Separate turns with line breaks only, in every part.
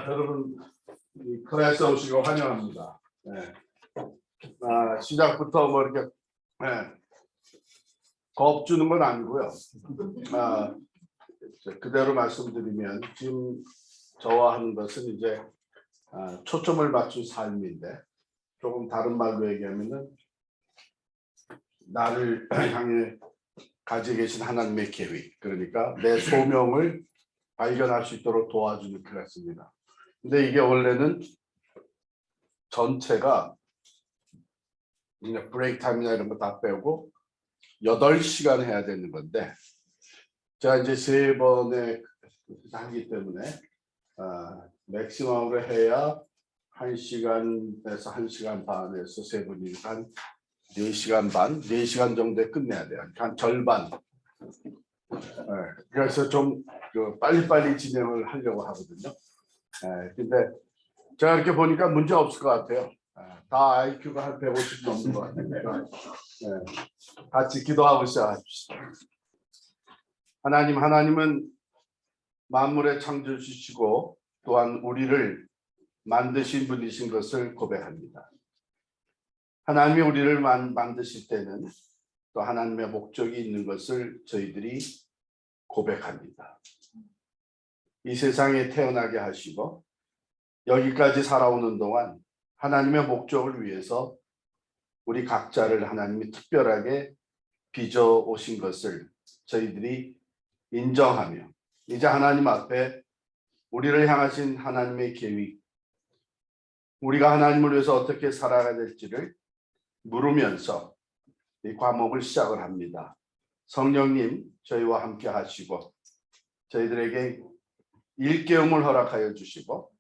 여러분 이 클래스에 오시고 환영합니다. 네. 시작부터 뭐 이렇게 겁 주는 건 아니고요. 그대로 말씀드리면 지금 저와 하는 것은 이제 초점을 맞춘 삶인데, 조금 다른 말로 얘기하면은 나를 향해 가지고 계신 하나님의 계획, 그러니까 내 소명을 발견할 수 있도록 도와주는 클래스입니다. 근데 이게 원래는 전체가 브레이크 타임이나 이런 거 다 빼고 8시간 해야 되는 건데, 제가 이제 3번에 하기 때문에 맥시멈으로 해야 1시간에서 1시간 반에서 3분이니까 한 4시간 반, 4시간 정도에 끝내야 돼요. 한 절반. 그래서 좀 빨리빨리 진행을 하려고 하거든요. 근데 제가 이렇게 보니까 문제 없을 것 같아요. 다 IQ가 한 150 넘는 것 같으니까 같이 기도하고 시작합시다. 하나님은 만물의 창조주시고 또한 우리를 만드신 분이신 것을 고백합니다. 하나님이 우리를 만드실 때는 또 하나님의 목적이 있는 것을 저희들이 고백합니다. 이 세상에 태어나게 하시고 여기까지 살아오는 동안 하나님의 목적을 위해서 우리 각자를 하나님이 특별하게 빚어 오신 것을 저희들이 인정하며, 이제 하나님 앞에 우리를 향하신 하나님의 계획, 우리가 하나님을 위해서 어떻게 살아가야 될지를 물으면서 이 과목을 시작을 합니다. 성령님 저희와 함께 하시고 저희들에게 일깨움을 허락하여 주시고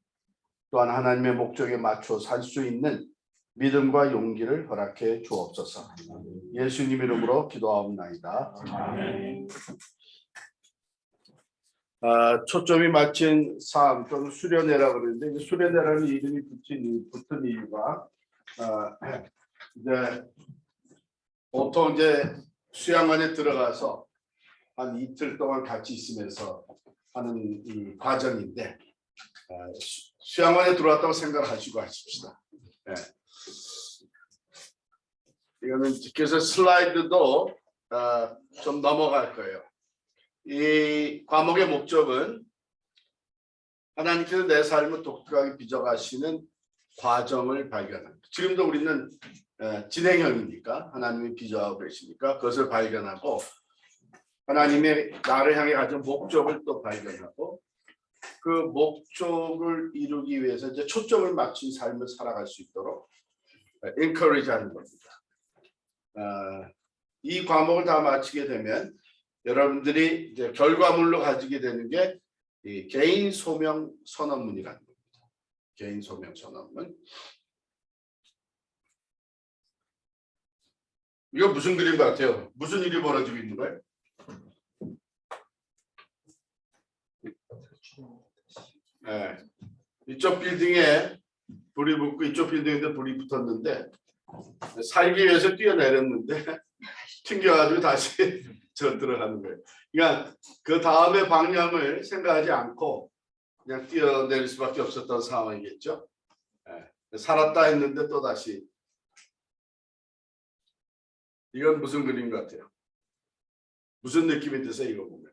또한 하나님의 목적에 맞춰 살 수 있는 믿음과 용기를 허락해 주옵소서. 예수님 이름으로 기도하옵나이다. 아멘. 초점이 맞춘 삶 또는 수련회라고 그러는데, 수련회라는 이름이 붙은 이유가 이제 보통 이제 수양관에 들어가서 한 이틀 동안 같이 있으면서 하는 이 과정인데, 수양관에 들어왔다고 생각하시고 하십시다. 이거는 그래서 슬라이드도 좀 넘어갈 거예요. 이 과목의 목적은 하나님께서 내 삶을 독특하게 빚어가시는 과정을 발견합니다. 지금도 우리는 진행형이니까 하나님이 빚어가고 계시니까 그것을 발견하고, 하나님의 나를 향해 가진 목적을 또 발견하고, 그 목적을 이루기 위해서 이제 초점을 맞춘 삶을 살아갈 수 있도록 encourage하는 겁니다. 이 과목을 다 마치게 되면 여러분들이 이제 결과물로 가지게 되는 게 이 개인 소명 선언문이라는 겁니다. 개인 소명 선언문. 이거 무슨 그림 같아요? 무슨 일이 벌어지고 있는 거예요? 이쪽 빌딩에 불이 붙고 이쪽 빌딩인데 불이 붙었는데, 살기 위해서 뛰어내렸는데 튕겨가지고 다시 저 들어가는 거예요. 그러니까 그 다음에 방향을 생각하지 않고 그냥 뛰어내릴 수밖에 없었던 상황이겠죠. 살았다 했는데 또 다시. 이건 무슨 그림 같아요? 무슨 느낌이 드세요? 이거 보면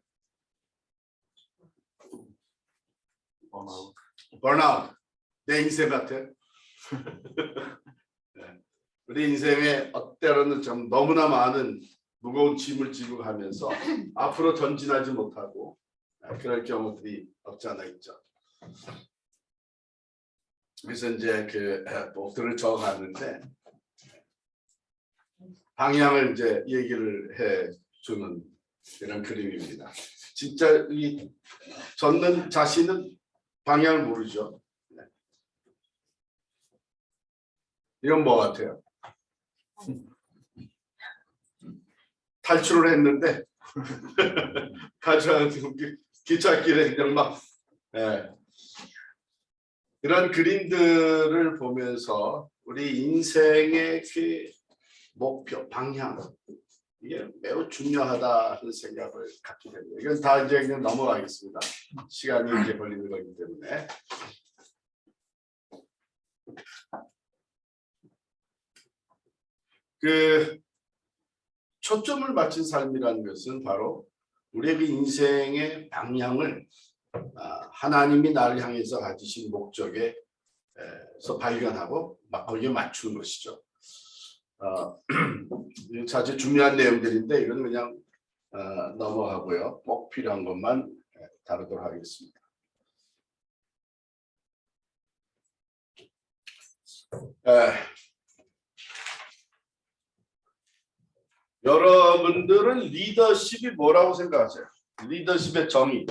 번아웃. 내 인생 같아요. 우리 인생에 때로는 좀 너무나 많은 무거운 짐을 지고 가면서 앞으로 전진하지 못하고 그럴 경우들이 없지 않아 있죠. 그래서 이제 그 목표를 정하는데 방향을 이제 얘기를 해 주는 이런 그림입니다. 진짜 이 젖는 자신은 방향을 모르죠. 이건 뭐 같아요? 탈출을 했는데 가져가는 기찻길에 그냥 막 이런 그림들을 보면서 우리 인생의 그 목표, 방향, 이게 매우 중요하다는 생각을 갖게 됩니다. 이건 다 이제 그냥 넘어가겠습니다. 시간이 이제 걸리는 거기 때문에. 그 초점을 맞춘 삶이라는 것은 바로 우리의 그 인생의 방향을 하나님이 나를 향해서 가지신 목적에서 발견하고 거기에 맞추는 것이죠. 사실 중요한 내용들인데 이건 그냥 넘어가고요. 꼭 필요한 것만 다루도록 하겠습니다. 여러분들은 리더십이 뭐라고 생각하세요? 리더십의 정의.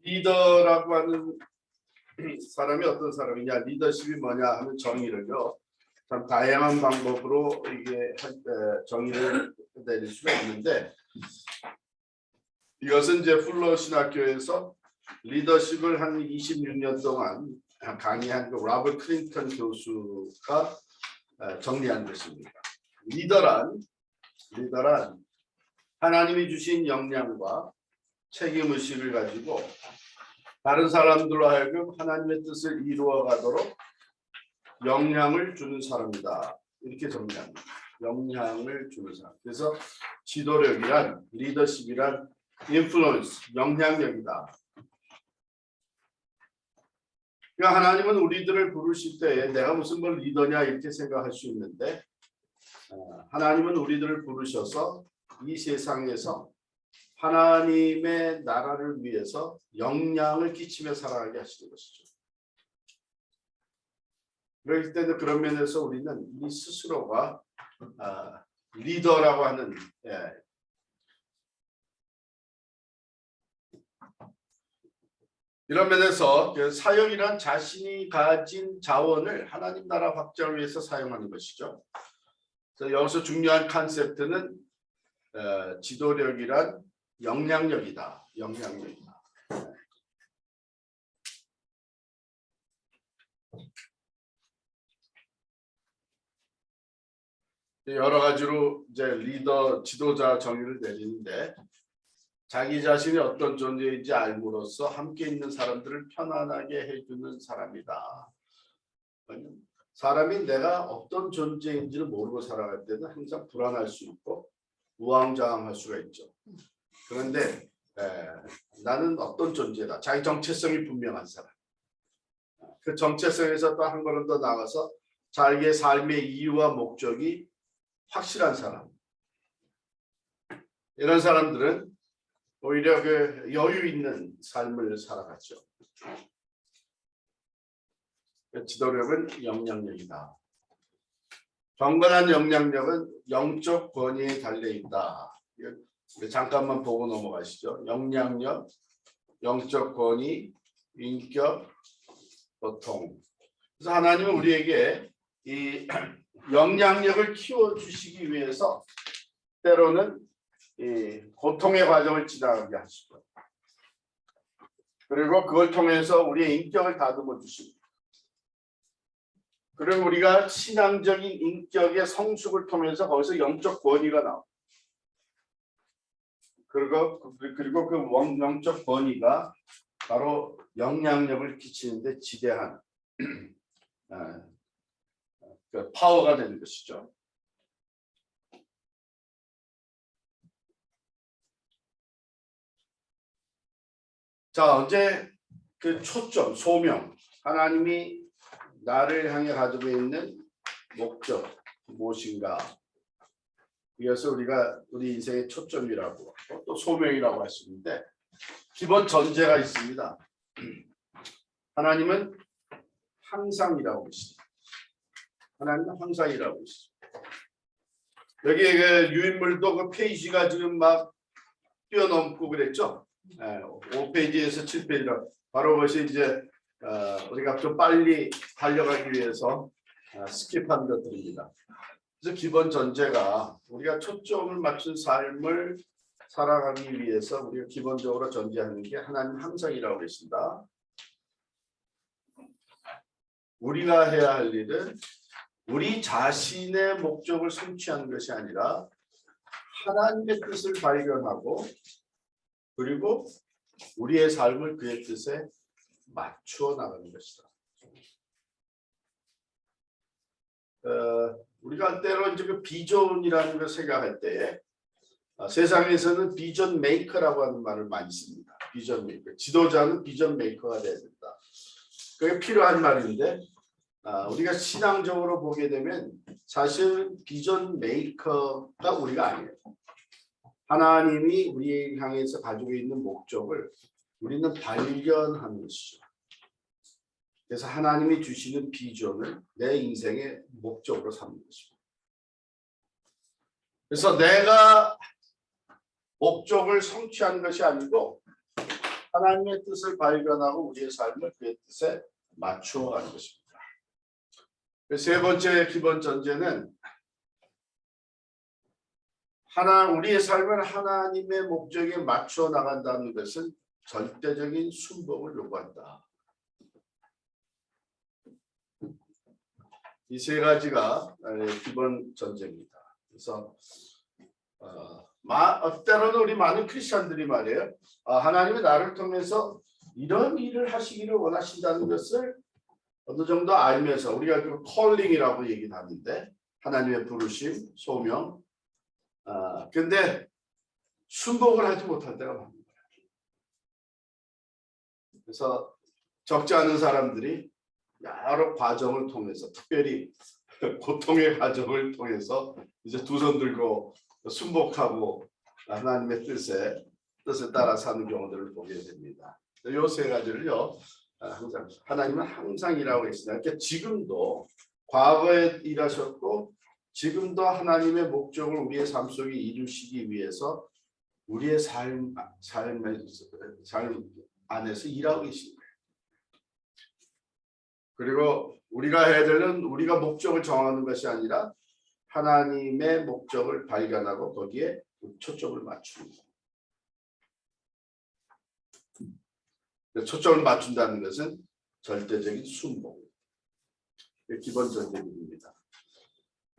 리더라고 하는 사람이 어떤 사람이냐, 리더십이 뭐냐 하는 정의를요, 참 다양한 방법으로 이게 정의를 내릴 수가 있는데, 이것은 이제 풀러 신학교에서 리더십을 한 26년 동안 강의한 그 로버트 클린턴 교수가 정리한 것입니다. 리더란 하나님이 주신 역량과 책임의식을 가지고 다른 사람들로 하여금 하나님의 뜻을 이루어가도록 역량을 주는 사람이다. 이렇게 정리합니다. 역량을 주는 사람. 그래서 지도력이란, 리더십이란 인플루언스, 영향력이다. 그러니까 하나님은 우리들을 부르실 때에 내가 무슨 뭘 리더냐 이렇게 생각할 수 있는데, 하나님은 우리들을 부르셔서 이 세상에서 하나님의 나라를 위해서 영향을 끼치며 살아가게 하시는 것이죠. 그렇기 때문에 그런 면에서 우리는 이 스스로가 리더라고 하는 이런 면에서 사역이란 자신이 가진 자원을 하나님 나라 확장을 위해서 사용하는 것이죠. 그래서 여기서 중요한 컨셉트는 지도력이란 영향력이다. 영향력이다. 여러 가지로 이제 리더, 지도자 정의를 내리는데, 자기 자신이 어떤 존재인지 알므로써 함께 있는 사람들을 편안하게 해주는 사람이다. 사람이 내가 어떤 존재인지를 모르고 살아갈 때는 항상 불안할 수 있고 우왕좌왕할 수가 있죠. 그런데 나는 어떤 존재다. 자기 정체성이 분명한 사람. 그 정체성에서 또 한 걸음 더 나가서 자기의 삶의 이유와 목적이 확실한 사람. 이런 사람들은 오히려 그 여유 있는 삶을 살아갔죠. 지도력은 영향력이다. 경건한 영향력은 영적 권위에 달려 있다. 잠깐만 보고 넘어가시죠. 영향력, 영적 권위, 인격, 보통. 그래서 하나님은 우리에게 이 영향력을 키워주시기 위해서 때로는 이 고통의 과정을 지나가게 하시고, 그리고 그걸 통해서 우리의 인격을 다듬어 주시고, 그리고 우리가 신앙적인 인격의 성숙을 통해서 거기서 영적 권위가 나옵니다. 그리고 그 영적 권위가 바로 영향력을 끼치는데 지대한 그 파워가 되는 것이죠. 자, 어제 그 초점, 소명, 하나님이 나를 향해 가지고 있는 목적 무엇인가, 이것을 우리가 우리 인생의 초점이라고 하고 또 소명이라고 할 수 있는데, 기본 전제가 있습니다. 하나님은 항상이라고 하십니다. 하나님은 항상이라고 하십니다. 여기 그 유인물도 그 페이지가 지금 막 뛰어넘고 그랬죠. 5페이지에서 7페이지라 바로 그것이 이제 우리가 좀 빨리 달려가기 위해서 스킵한 것들입니다. 그래서 기본 전제가 우리가 초점을 맞춘 삶을 살아가기 위해서 우리가 기본적으로 전제하는 게 하나님 항상이라고 계신다. 우리가 해야 할 일은 우리 자신의 목적을 성취하는 것이 아니라 하나님의 뜻을 발견하고 그리고 우리의 삶을 그의 뜻에 맞추어 나가는 것이다. 우리가 때로 이제 그 비전이라는 걸 생각할 때에 세상에서는 비전 메이커라고 하는 말을 많이 씁니다. 비전 메이커. 지도자는 비전 메이커가 돼야 된다. 그게 필요한 말인데 우리가 신앙적으로 보게 되면 사실 비전 메이커가 우리가 아니에요. 하나님이 우리를 향해서 가지고 있는 목적을 우리는 발견하는 것이죠. 그래서 하나님이 주시는 비전을 내 인생의 목적으로 삼는 것입니다. 그래서 내가 목적을 성취하는 것이 아니고 하나님의 뜻을 발견하고 우리의 삶을 그의 뜻에 맞추어 가는 것입니다. 세 번째 기본 전제는 우리의 삶을 하나님의 목적에 맞추어 나간다는 것은 절대적인 순복을 요구한다. 이 세 가지가 기본 전제입니다. 그래서 때로는 우리 많은 크리스천들이 말이에요. 하나님이 나를 통해서 이런 일을 하시기를 원하신다는 것을 어느 정도 알면서 우리가 그 컬링이라고 얘기를 하는데 하나님의 부르심, 소명. 근데 순복을 하지 못할 때가 많은 거예요. 그래서 적지 않은 사람들이 여러 과정을 통해서 특별히 고통의 과정을 통해서 이제 두 손 들고 순복하고 하나님의 뜻에 따라 사는 경우들을 보게 됩니다. 이 세 가지를요. 항상 하나님은 항상 일하고 계시다. 그러니까 지금도 과거에 일하셨고 지금도 하나님의 목적을 우리의 삶 속에 이루시기 위해서 우리의 삶 안에서 일하고 계신 거예요. 그리고 우리가 해야 되는 우리가 목적을 정하는 것이 아니라 하나님의 목적을 발견하고 거기에 초점을 맞추는 거예요. 초점을 맞춘다는 것은 절대적인 순복. 기본 전제입니다.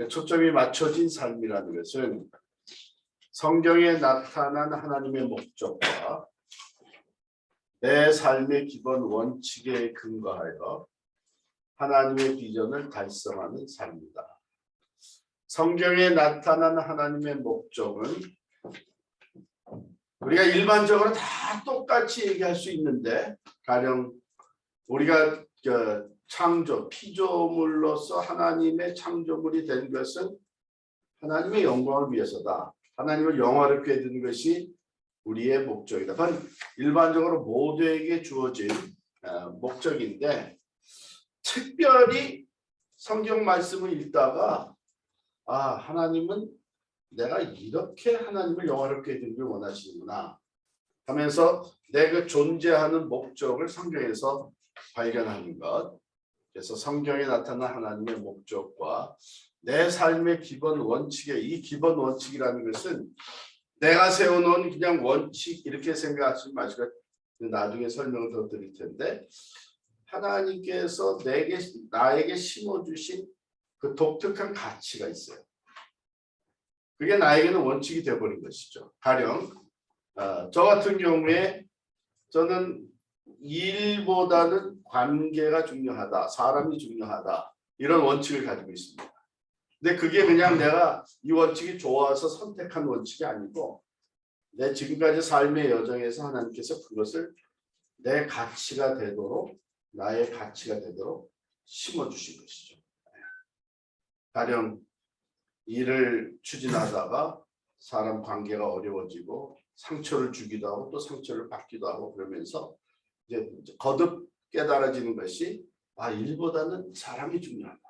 초점이 맞춰진 삶이라는 것은 성경에 나타난 하나님의 목적과 내 삶의 기본 원칙에 근거하여 하나님의 비전을 달성하는 삶이다. 성경에 나타난 하나님의 목적은 우리가 일반적으로 다 똑같이 얘기할 수 있는데 가령 우리가 창조, 피조물로서 하나님의 창조물이 된 것은 하나님의 영광을 위해서다. 하나님을 영화롭게 해드는 것이 우리의 목적이다. 그건 일반적으로 모두에게 주어진 목적인데 특별히 성경 말씀을 읽다가 하나님은 내가 이렇게 하나님을 영화롭게 해드리길 원하시는구나 하면서 내가 존재하는 목적을 성경에서 발견하는 것. 그래서 성경에 나타난 하나님의 목적과 내 삶의 기본 원칙의 이 기본 원칙이라는 것은 내가 세워놓은 그냥 원칙 이렇게 생각하지 마시고 나중에 설명을 더 드릴 텐데 하나님께서 나에게 심어주신 그 독특한 가치가 있어요. 그게 나에게는 원칙이 되어버린 것이죠. 가령 저 같은 경우에 저는 일보다는 관계가 중요하다, 사람이 중요하다 이런 원칙을 가지고 있습니다. 근데 그게 그냥 내가 이 원칙이 좋아서 선택한 원칙이 아니고 내 지금까지 삶의 여정에서 하나님께서 그것을 내 가치가 되도록 나의 가치가 되도록 심어주신 것이죠. 가령 일을 추진하다가 사람 관계가 어려워지고 상처를 주기도 하고 또 상처를 받기도 하고 그러면서 이제 거듭 깨달아지는 것이 일보다는 사람이 중요하다.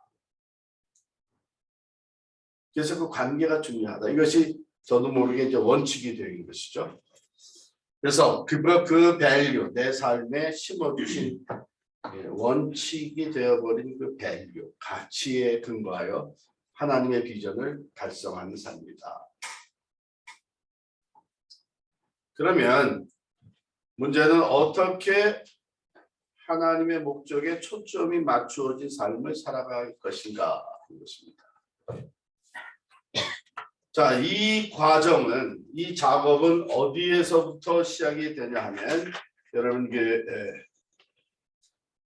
그래서 그 관계가 중요하다. 이것이 저도 모르게 이제 원칙이 되는 것이죠. 그래서 그 밸류, 내 삶에 심어주신 원칙이 되어버린 그 밸류, 가치에 근거하여 하나님의 비전을 달성하는 삶이다. 그러면 문제는 어떻게 하나님의 목적에 초점이 맞추어진 삶을 살아갈 것인가 하는 것입니다. 자, 이 과정은, 이 작업은 어디에서부터 시작이 되냐 하면 여러분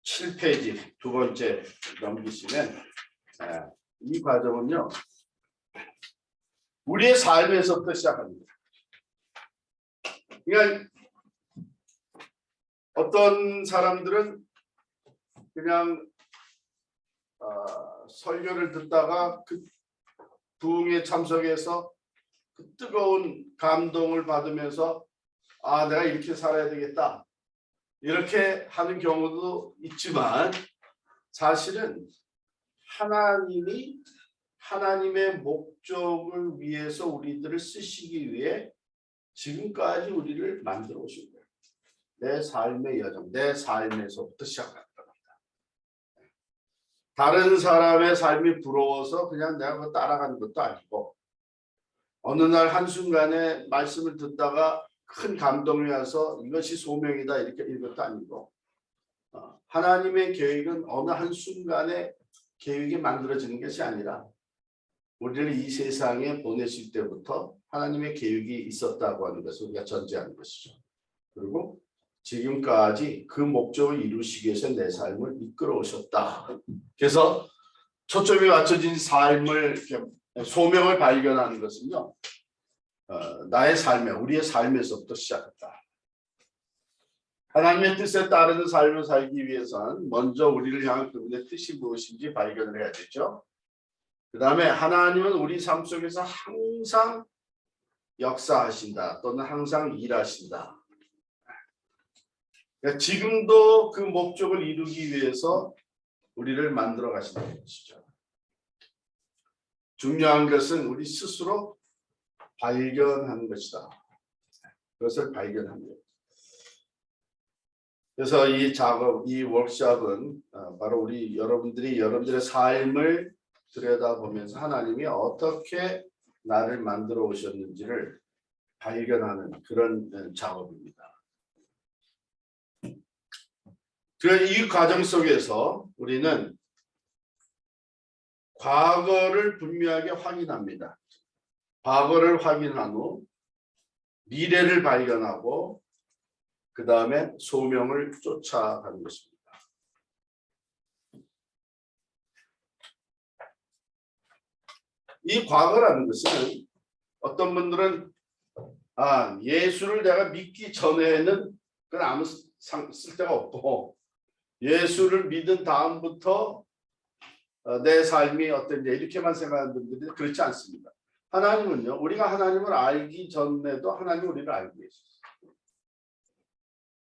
7페이지 두 번째 넘기시면 이 과정은요, 우리의 삶에서부터 시작합니다. 그러니까 어떤 사람들은 그냥 설교를 듣다가 그 부흥에 참석해서 그 뜨거운 감동을 받으면서 내가 이렇게 살아야 되겠다 이렇게 하는 경우도 있지만, 사실은 하나님이 하나님의 목적을 위해서 우리들을 쓰시기 위해 지금까지 우리를 만들어 오신 거예요. 내 삶의 여정, 내 삶에서부터 시작합니다. 다른 사람의 삶이 부러워서 그냥 내가 그거 따라가는 것도 아니고, 어느 날 한순간에 말씀을 듣다가 큰 감동이 와서 이것이 소명이다 이렇게 이것도 아니고, 하나님의 계획은 어느 한순간에 계획이 만들어지는 것이 아니라 우리를 이 세상에 보내실 때부터 하나님의 계획이 있었다고 하는 것을 우리가 전제하는 것이죠. 그리고 지금까지 그 목적을 이루시기 위해서 내 삶을 이끌어 오셨다. 그래서 초점이 맞춰진 삶을, 소명을 발견하는 것은요, 나의 삶에, 우리의 삶에서부터 시작했다. 하나님의 뜻에 따르는 삶을 살기 위해서는 먼저 우리를 향한 그분의 뜻이 무엇인지 발견을 해야 되죠. 그 다음에 하나님은 우리 삶 속에서 항상 역사하신다, 또는 항상 일하신다. 그러니까 지금도 그 목적을 이루기 위해서 우리를 만들어 가신다는 것이죠. 중요한 것은 우리 스스로 발견하는 것이다. 그것을 발견합니다. 그래서 이 작업, 이 워크숍은 바로 우리 여러분들의 삶을 들여다보면서 하나님이 어떻게 나를 만들어 오셨는지를 발견하는 그런 작업입니다. 이 과정 속에서 우리는 과거를 분명하게 확인합니다. 과거를 확인한 후 미래를 발견하고 그 다음에 소명을 쫓아가는 것입니다. 이 과거라는 것은 어떤 분들은 예수를 내가 믿기 전에는 그건 아무 쓸데가 없고, 예수를 믿은 다음부터 내 삶이 어떤지 이렇게만 생각하는 분들이 그렇지 않습니다. 하나님은요, 우리가 하나님을 알기 전에도 하나님이 우리를 알고 계셨어요.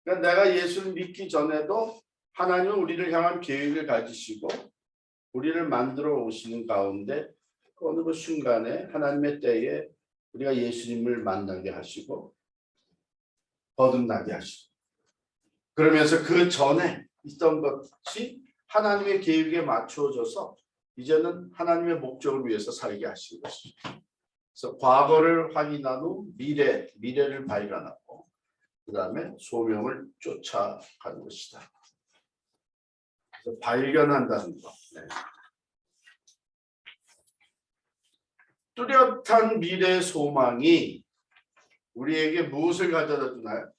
그러니까 내가 예수를 믿기 전에도 하나님은 우리를 향한 계획을 가지시고 우리를 만들어 오시는 가운데 어느 순간에 하나님의 때에 우리가 예수님을 만나게 하시고 거듭나게 하시고, 그러면서 그 전에 있던 것이 하나님의 계획에 맞추어져서 이제는 하나님의 목적을 위해서 살게 하시는 것이죠. 그래서 과거를 확인한 후 미래를 발견하고 그 다음에 소명을 쫓아가는 것이다. 그래서 발견한다는 것. 네. 뚜렷한 미래 소망이 우리에게 무엇을 가져다 주나요?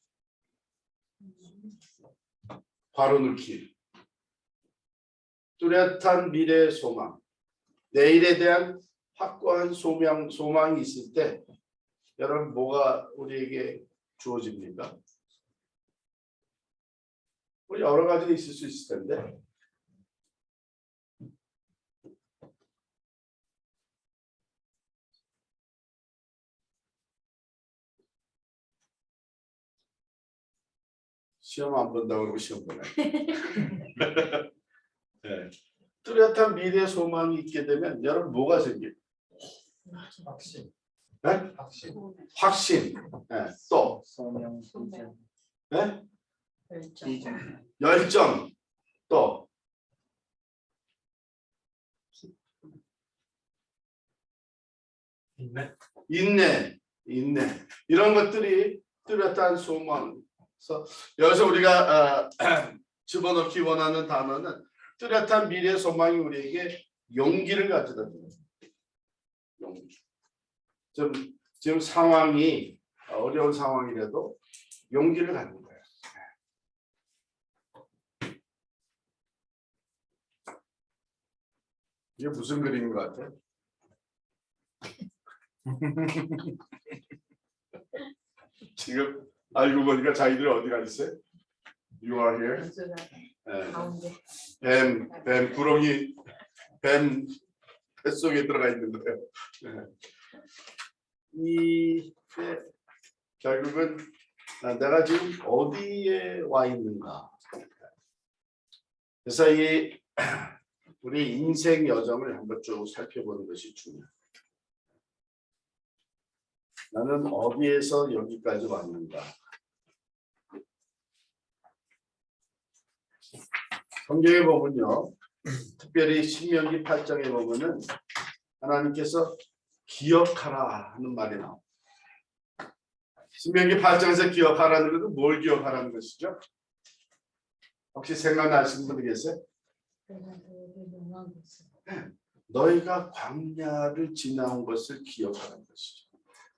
바로넣기. 뚜렷한 미래 소망. 내일에 대한 확고한 소망이 있을 때 여러분 뭐가 우리에게 주어집니까? 우리 여러 가지 있을 수 있을 텐데 시험 안 본다고 그러고 시험 보네. 네. 뚜렷한 미래 소망이 있게 되면 여러분 뭐가 생겨요?
확신.
네? 확신. 네. 또
소명.
네?
비전.
열정. 또 인내. 이런 것들이 뚜렷한 소망. 그래서 여기서 우리가 집어넣기 원하는 단어는 뚜렷한 미래 소망이 우리에게 용기를 가져다 줍니다. 용기. 지금 상황이 어려운 상황이라도 용기를 갖는 거예요. 이게 무슨 그림인 것 같아? 지금 알고 보니까 자기들 어디가 있어요? You are here.
연수가
예.
가운데.
뱀 구렁이 뱀 뱃속에 들어가 있는 거예요. 이 결국은 내가 지금 어디에 와 있는가. 그래서 이 우리 인생 여정을 한번 쭉 살펴보는 것이 중요해요. 나는 어디에서 여기까지 왔는가. 성경에 보면요, 특별히 신명기 8장에 보면은 하나님께서 기억하라 하는 말이 나옵니다. 신명기 8장에서 기억하라는 것은 뭘 기억하라는 것이죠? 혹시 생각나시는 분 계세요? 너희가 광야를 지나온 것을 기억하는 것이죠.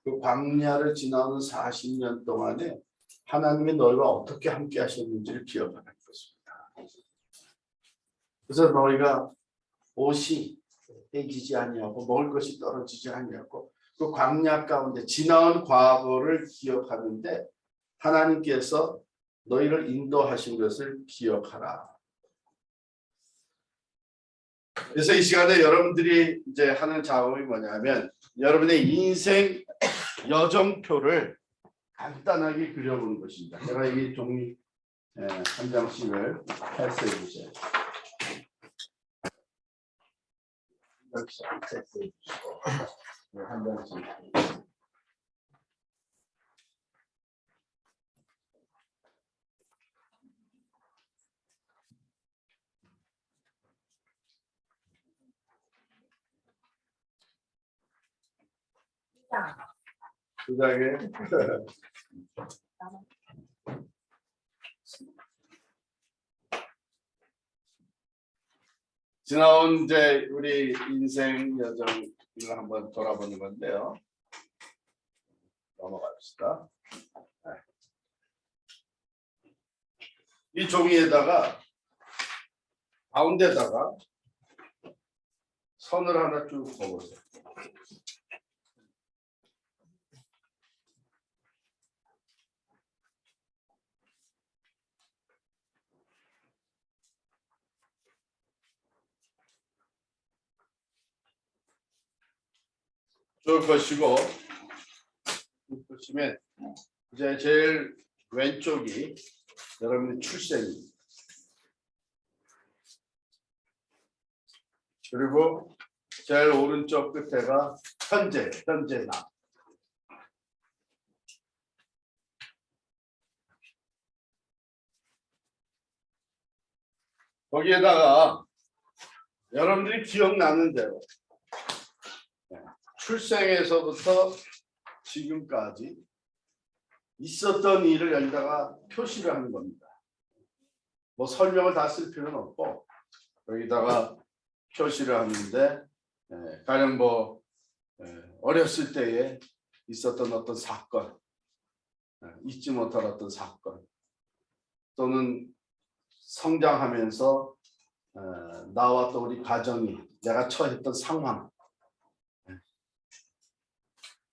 그 광야를 지나오는 40년 동안에 하나님이 너희와 어떻게 함께 하셨는지를 기억하는 것입니다. 그래서 너희가 옷이 깨지지 아니하고 먹을 것이 떨어지지 아니하고 그 광야 가운데 지나온 과거를 기억하는데 하나님께서 너희를 인도하신 것을 기억하라. 그래서 이 시간에 여러분들이 이제 하는 작업이 뭐냐면 여러분의 인생 여정표를 간단하게 그려보는 것입니다. 제가 이 종이 한 장씩을 패스해 주세요. 패스해 주시고 한 장씩. 그 다음에 지나온 이제 우리 인생 여정을 한번 돌아보는 건데요. 넘어갑시다. 이 종이에다가 가운데다가 선을 하나 쭉 그어보세요. 쭉 보시고 보시면 이제 제일 왼쪽이 여러분의 출생입니다. 그리고 제일 오른쪽 끝에가 현재 나. 거기에다가 여러분들이 기억나는 대로 출생에서부터 지금까지 있었던 일을 여기다가 표시를 하는 겁니다. 뭐 설명을 다 쓸 필요는 없고 여기다가 표시를 하는데 가령 뭐 어렸을 때에 있었던 어떤 사건, 잊지 못할 어떤 사건, 또는 성장하면서 나와 또 우리 가정이 내가 처했던 상황,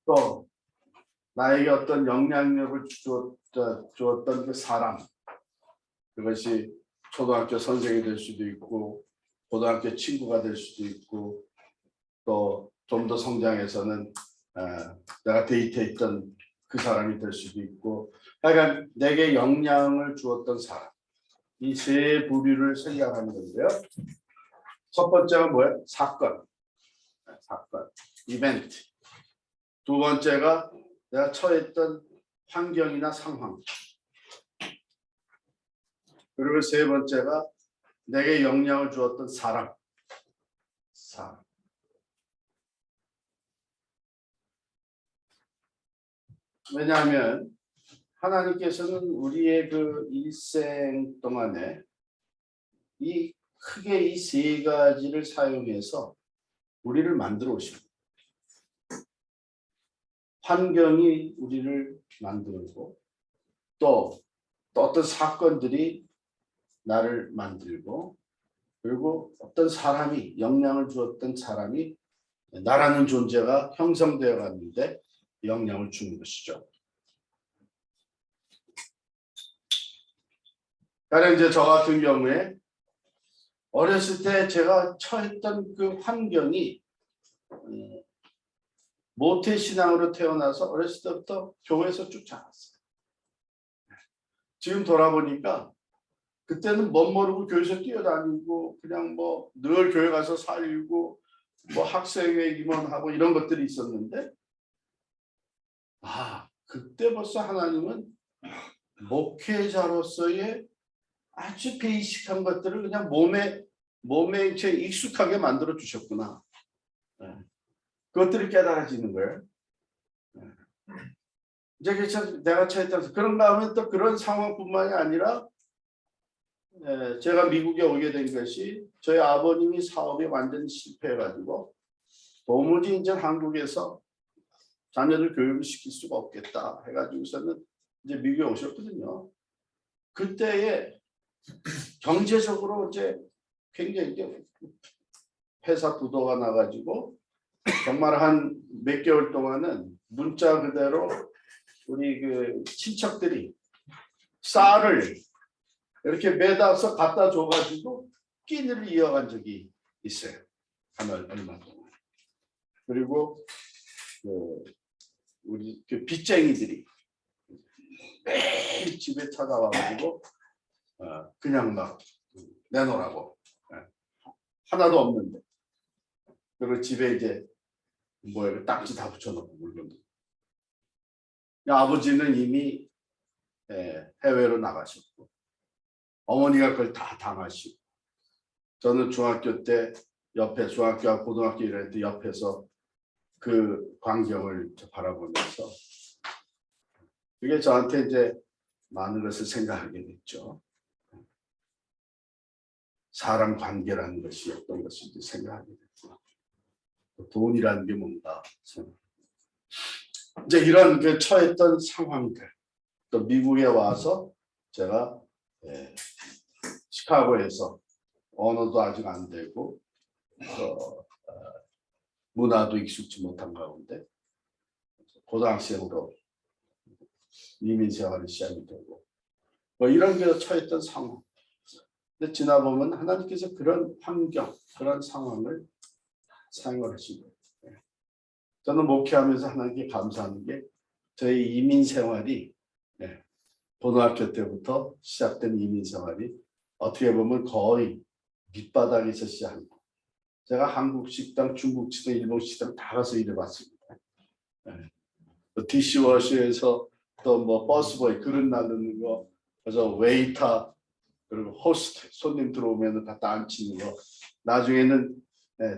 또 나에게 어떤 영향력을 주었던 그 사람, 그것이 초등학교 선생이 될 수도 있고 고등학교 친구가 될 수도 있고 또 좀 더 성장해서는 내가 데이트했던 그 사람이 될 수도 있고, 하여간 내게 영향을 주었던 사람, 이 세 부류를 생각하는 건데요. 첫 번째가 뭐예요? 사건, 이벤트. 두 번째가 내가 처했던 환경이나 상황. 그리고 세 번째가 내게 영향을 주었던 사람. 왜냐하면 하나님께서는 우리의 그 일생 동안에 이 크게 이 세 가지를 사용해서 우리를 만들어 오십니다. 환경이 우리를 만들고 또 어떤 사건들이 나를 만들고 그리고 어떤 사람이 영향을 주었던 사람이 나라는 존재가 형성되어 갔는데 영향을 주는 것이죠. 가령 이제 저 같은 경우에 어렸을 때 제가 처했던 그 환경이 모태신앙으로 태어나서 어렸을 때부터 교회에서 쭉 자랐어요. 지금 돌아보니까 그때는 멋 모르고 교회에서 뛰어다니고 그냥 뭐 늘 교회 가서 살고 뭐 학생회 임원하고 이런 것들이 있었는데 그때 벌써 하나님은 목회자로서의 아주 베이직한 것들을 그냥 몸에 이제 익숙하게 만들어 주셨구나. 그것들이 깨달아지는 거예요. 이제 내가 처했던 그런 다음에 또 그런 상황뿐만이 아니라 제가 미국에 오게 된 것이 저희 아버님이 사업에 완전히 실패해가지고 도무지 이제 한국에서 자녀들 교육을 시킬 수가 없겠다 해가지고서는 이제 미국에 오셨거든요. 그때에 경제적으로 이제 굉장히 이제 회사 부도가 나가지고 정말 한 몇 개월 동안은 문자 그대로 우리 그 친척들이 쌀을 이렇게 매다서 갖다 줘가지고 끼니를 이어간 적이 있어요. 얼마 동안. 그리고 우리 그 빚쟁이들이 매일 집에 찾아와가지고 그냥 막 내놓으라고 하나도 없는데 그리고 집에 이제 뭐야 딱지 다 붙여놓고 물건들. 아버지는 이미 해외로 나가셨고 어머니가 그걸 다 당하시고 저는 중학교 때 옆에 중학교와 고등학교 이럴 때 옆에서 그 광경을 바라보면서 그게 저한테 이제 많은 것을 생각하게 됐죠. 사람 관계라는 것이 어떤 것인지 생각하게 됐고 돈이라는 게 뭔가 이제 이런 그 처했던 상황들 또 미국에 와서 제가 시카고에서 언어도 아직 안 되고 문화도 익숙지 못한 가운데 고등학생으로 이민 생활이 시작이 되고 뭐 이런 게 처했던 상황. 근데 지나보면 하나님께서 그런 환경, 그런 상황을 사용을 하신 거예요. 저는 목회하면서 하나님께 감사하는 게 저희 이민 생활이 고등학교 때부터 시작된 이민 생활이 어떻게 보면 거의 밑바닥에서 시작한 거. 제가 한국 식당, 중국 식당, 일본 식당 다 가서 일해봤습니다. 디시워시에서 또 뭐 버스보이 그릇 나르는 거, 그래서 웨이터 그리고 호스트 손님 들어오면 갖다 앉히는 거. 나중에는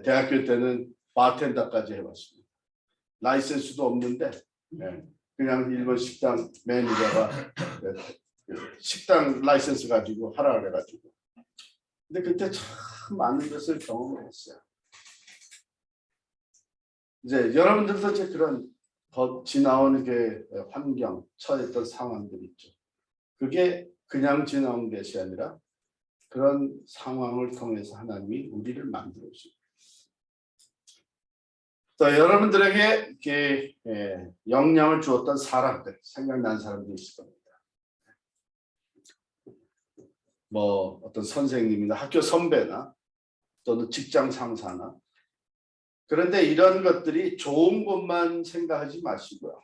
대학교 때는 바텐더까지 해봤습니다. 라이센스도 없는데 그냥 일본 식당 매니저가 식당 라이센스 가지고 하라 그래가지고. 근데 그때 참 많은 것을 경험을 했어요. 이제 여러분들도 이제 그런 지나오는 게 환경, 처했던 상황들이 있죠. 그게 그냥 지나온 것이 아니라 그런 상황을 통해서 하나님이 우리를 만들어 주십니다. 여러분들에게 이렇게 영향을 주었던 사람들, 생각난 사람들이 있을 겁니다. 뭐 어떤 선생님이나 학교 선배나 또는 직장 상사나 그런데 이런 것들이 좋은 것만 생각하지 마시고요.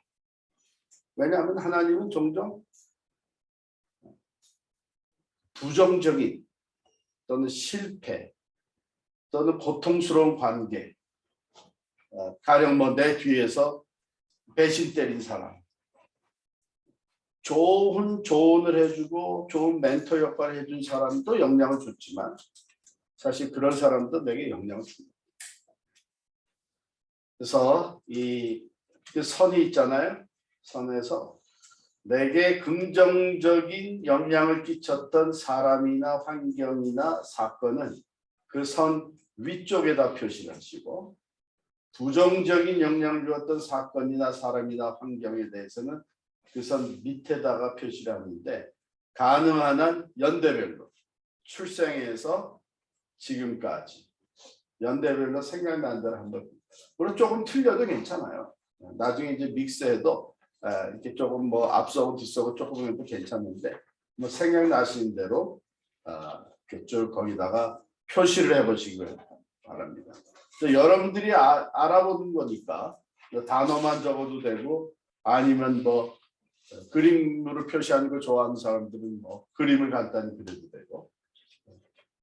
왜냐하면 하나님은 종종 부정적인 또는 실패 또는 고통스러운 관계 가령 뭐 내 뒤에서 배신 때린 사람 좋은 조언을 해주고 좋은 멘토 역할을 해준 사람도 영향을 줬지만 사실 그런 사람도 내게 영향을 줍니다. 그래서 이 선이 있잖아요. 선에서 내게 긍정적인 영향을 끼쳤던 사람이나 환경이나 사건은 그 선 위쪽에다 표시하시고 부정적인 영향을 주었던 사건이나 사람이나 환경에 대해서는 그 선 밑에다가 표시를 하는데 가능한 한 연대별로 출생에서 지금까지 연대별로 생각나는 대로 한번 물론 조금 틀려도 괜찮아요. 나중에 이제 믹스해도 이렇게 조금 뭐 앞서고 뒤서고 조금 해도 괜찮은데 뭐 생각나시는 대로 이렇게 쭉 거기다가 표시를 해보시길 바랍니다. 여러분들이 알아보는 거니까 단어만 적어도 되고 아니면 뭐 그림으로 표시하는 걸 좋아하는 사람들은 뭐 그림을 간단히 그려도 되고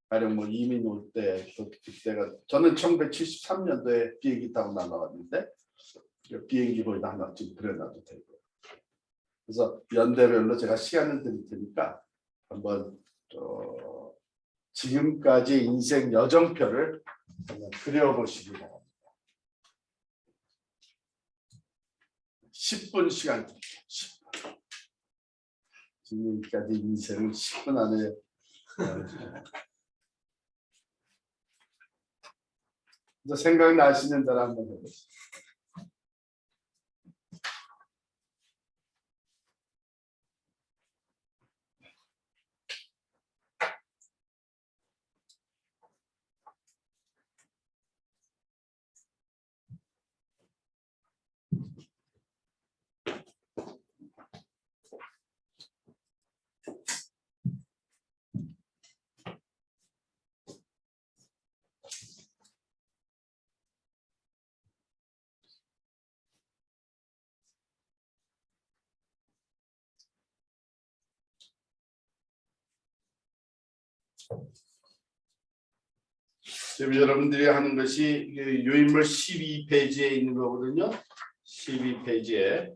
가령 뭐 이민 올 때 그때가 저는 1973년도에 비행기 타고 날아왔는데 비행기 거기다 하나쯤 그려놔도 되고 그래서 연대별로 제가 시간을 드릴 테니까 한번 지금까지 인생 여정표를 한번 그려보시기 바랍니다. 10분 시간 드릴게요. 10분. 지금까지 인생을 10분 안에 생각나시는 대로 한번 해보세요. 지금 여러분들이 하는 것이 요인물 12페이지에 있는 거거든요. 12페이지에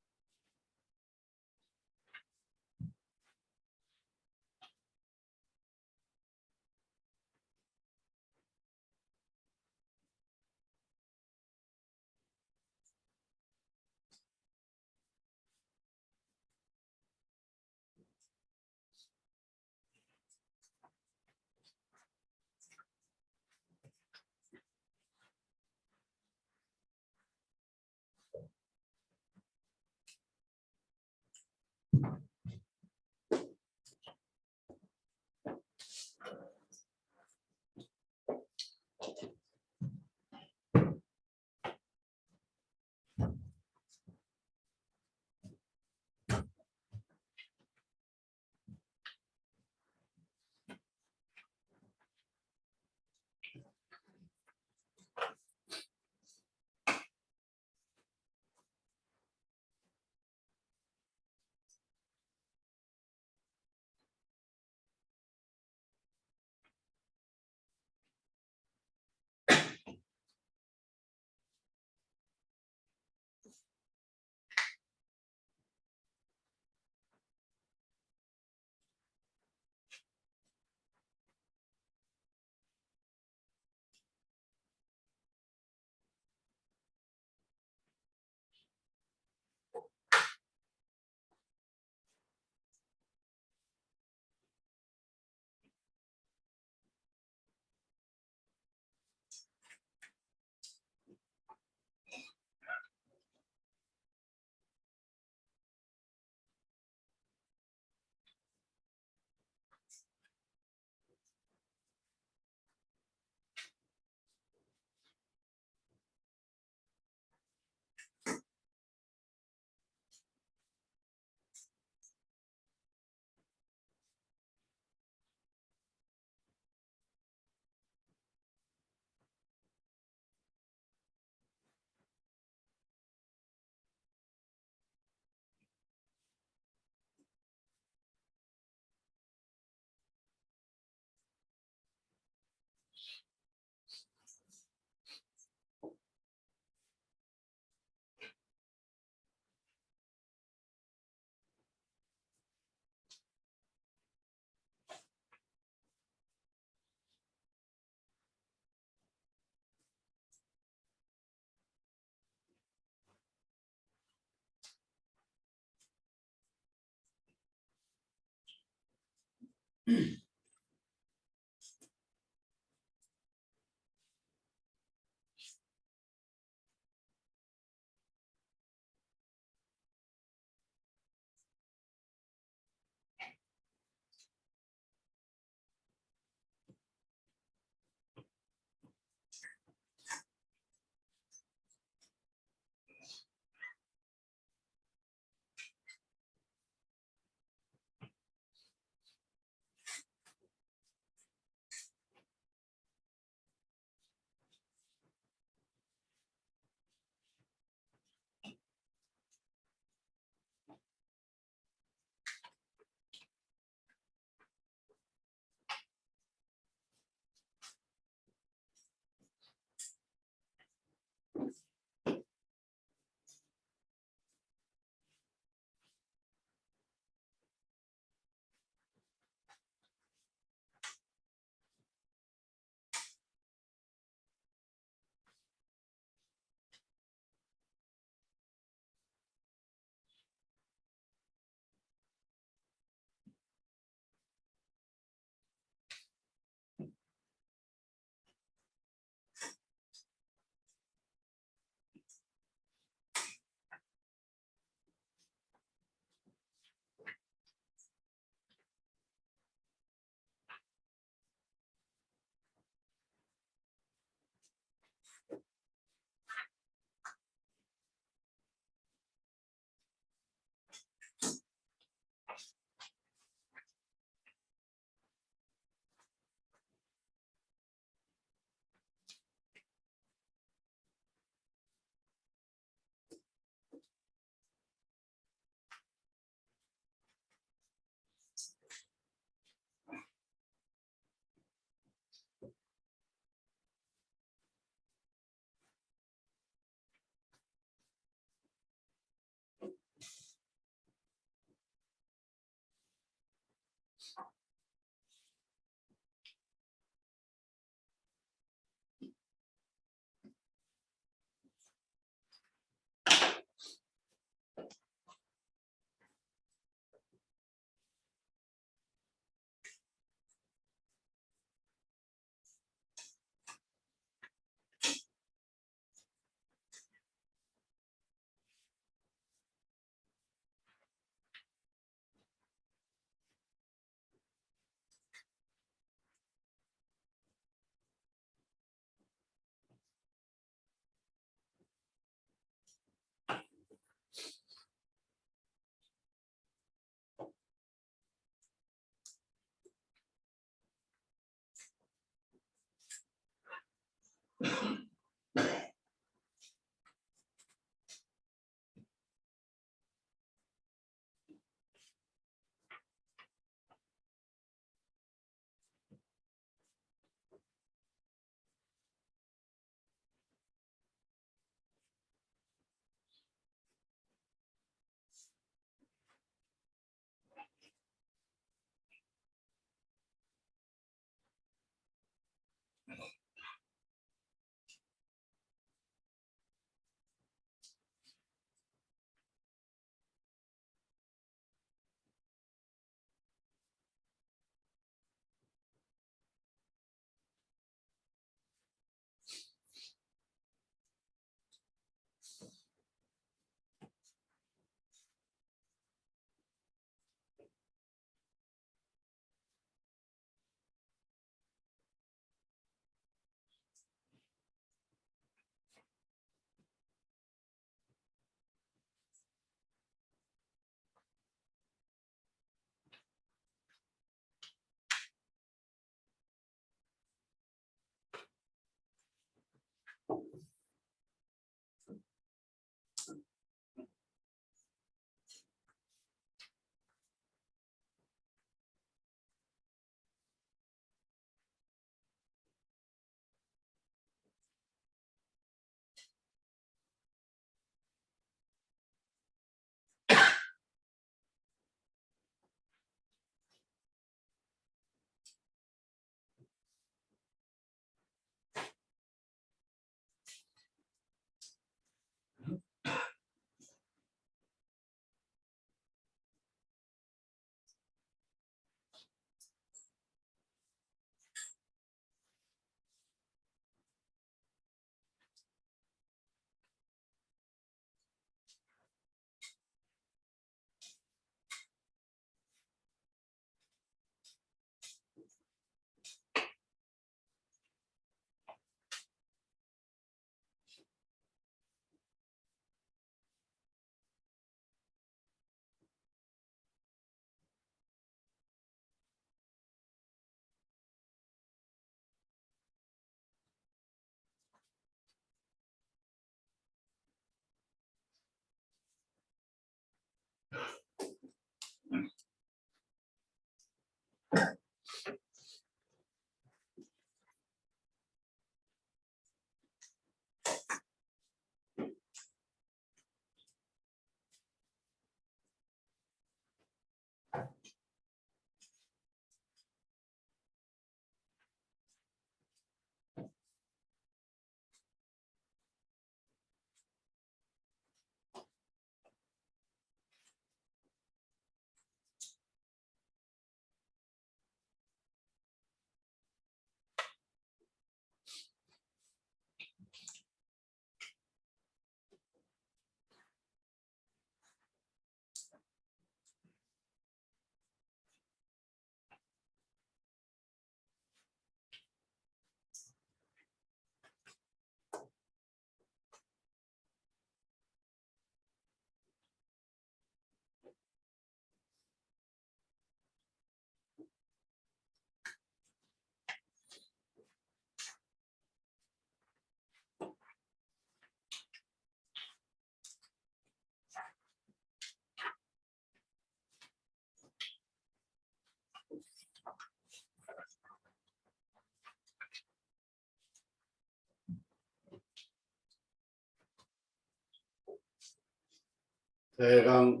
대강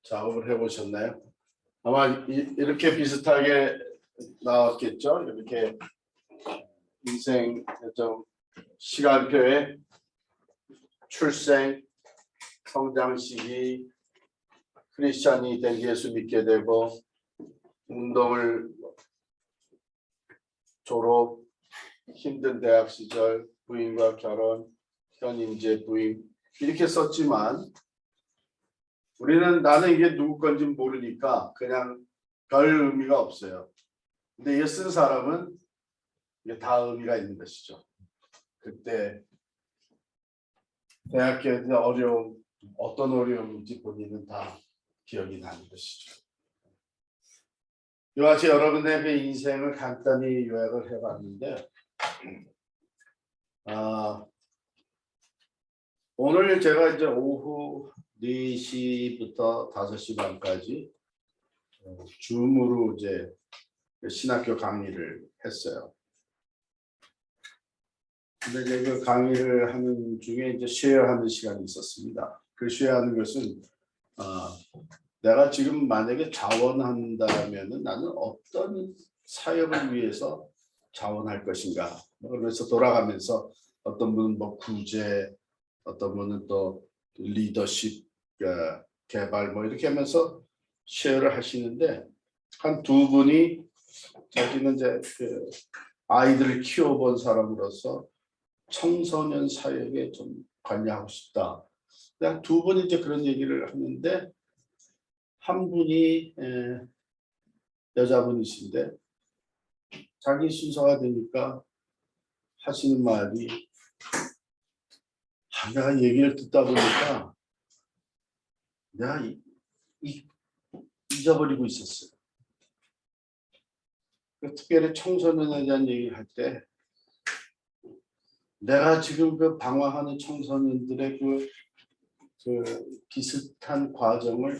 작업을 해보셨나요? 아마 이렇게 비슷하게 나왔겠죠. 이렇게 인생 좀 시간표에 출생, 성장 시기, 크리스찬이 된 예수 믿게 되고 운동을 졸업, 힘든 대학 시절, 부인과 결혼, 현인재 부인 이렇게 썼지만 나는 이게 누구 건지 모르니까 그냥 별 의미가 없어요. 근데 이게 쓴 사람은 이게 다 의미가 있는 것이죠. 그때 대학교에 어려움, 어떤 어려움인지 본인은 다 기억이 나는 것이죠. 이와 같이 여러분의 인생을 간단히 요약을 해봤는데 오늘 제가 이제 오후 4시부터 5시 반까지 줌으로 이제 신학교 강의를 했어요. 근데 이제 그 강의를 하는 중에 이제 쉐어하는 시간이 있었습니다. 그 쉐어하는 것은 내가 지금 만약에 자원한다면은 나는 어떤 사역을 위해서 자원할 것인가. 그래서 돌아가면서 어떤 분은 뭐 구제, 어떤 분은 또 리더십 개발 뭐 이렇게 하면서 쉐어를 하시는데 한 두 분이 자기는 이제 그 아이들을 키워본 사람으로서 청소년 사역에 좀 관여하고 싶다. 그냥 두 분이 이제 그런 얘기를 하는데 한 분이 여자분이신데 자기 순서가 되니까 하시는 말이 내가 얘기를 듣다 보니까 내가 잊어버리고 있었어요. 특별히 청소년에 대한 얘기를 할 때 내가 지금 그 방황하는 청소년들의 그 비슷한 과정을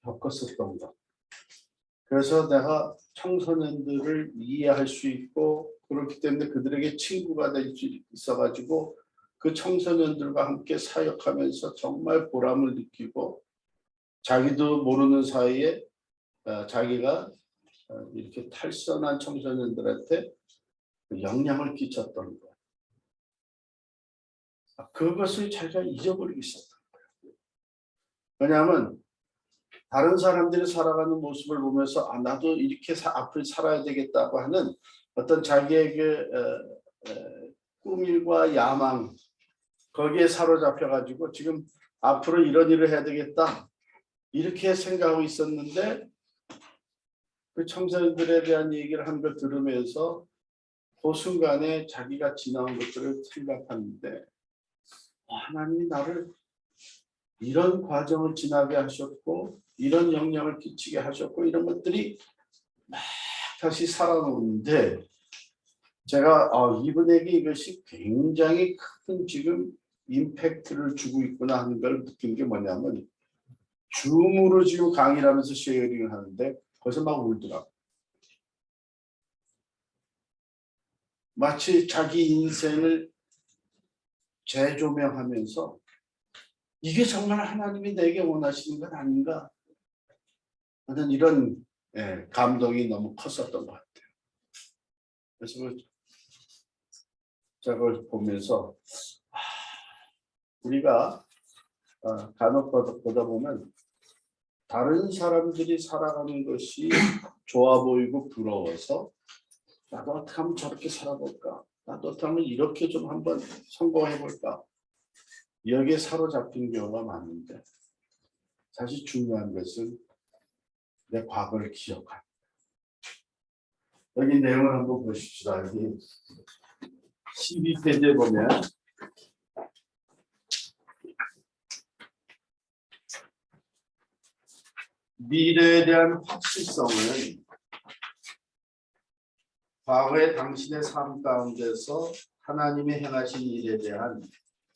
겪었었던 것. 그래서 내가 청소년들을 이해할 수 있고 그렇기 때문에 그들에게 친구가 될 수 있어가지고 그 청소년들과 함께 사역하면서 정말 보람을 느끼고 자기도 모르는 사이에 자기가 이렇게 탈선한 청소년들한테 영향을 끼쳤던 것. 그것을 자기가 잊어버리고 있었던 거예요. 왜냐하면 다른 사람들이 살아가는 모습을 보면서 나도 이렇게 앞을 살아야 되겠다고 하는 어떤 자기의 꿈과 야망 거기에 사로잡혀 가지고 지금 앞으로 이런 일을 해야 되겠다 이렇게 생각하고 있었는데 그 청소년들에 대한 얘기를 한 걸 들으면서 그 순간에 자기가 지나온 것들을 생각하는데 하나님이 나를 이런 과정을 지나게 하셨고 이런 영향을 끼치게 하셨고 이런 것들이 막 다시 살아오는데 제가 이분에게 이것이 굉장히 큰 지금 임팩트를 주고 있구나 하는 걸 느낀 게 뭐냐면 줌으로 지금 강의를 하면서 쉐어링을 하는데 거기서 막 울더라고. 마치 자기 인생을 재조명하면서 이게 정말 하나님이 내게 원하시는 것 아닌가 하는 이런 감동이 너무 컸었던 것 같아요. 그래서 제가 그걸 보면서 우리가 간혹 보다 보면 다른 사람들이 살아가는 것이 좋아 보이고 부러워서 나도 어떻게 하면 저렇게 살아볼까? 나도 어떻게 하면 이렇게 좀 한번 성공해볼까? 여기에 사로잡힌 경우가 많은데 사실 중요한 것은 내 과거를 기억하는 여기 내용을 한번 보십시다. 여기 12페이지에 보면 미래에 대한 확실성은 과거의 당신의 삶 가운데서 하나님이 행하신 일에 대한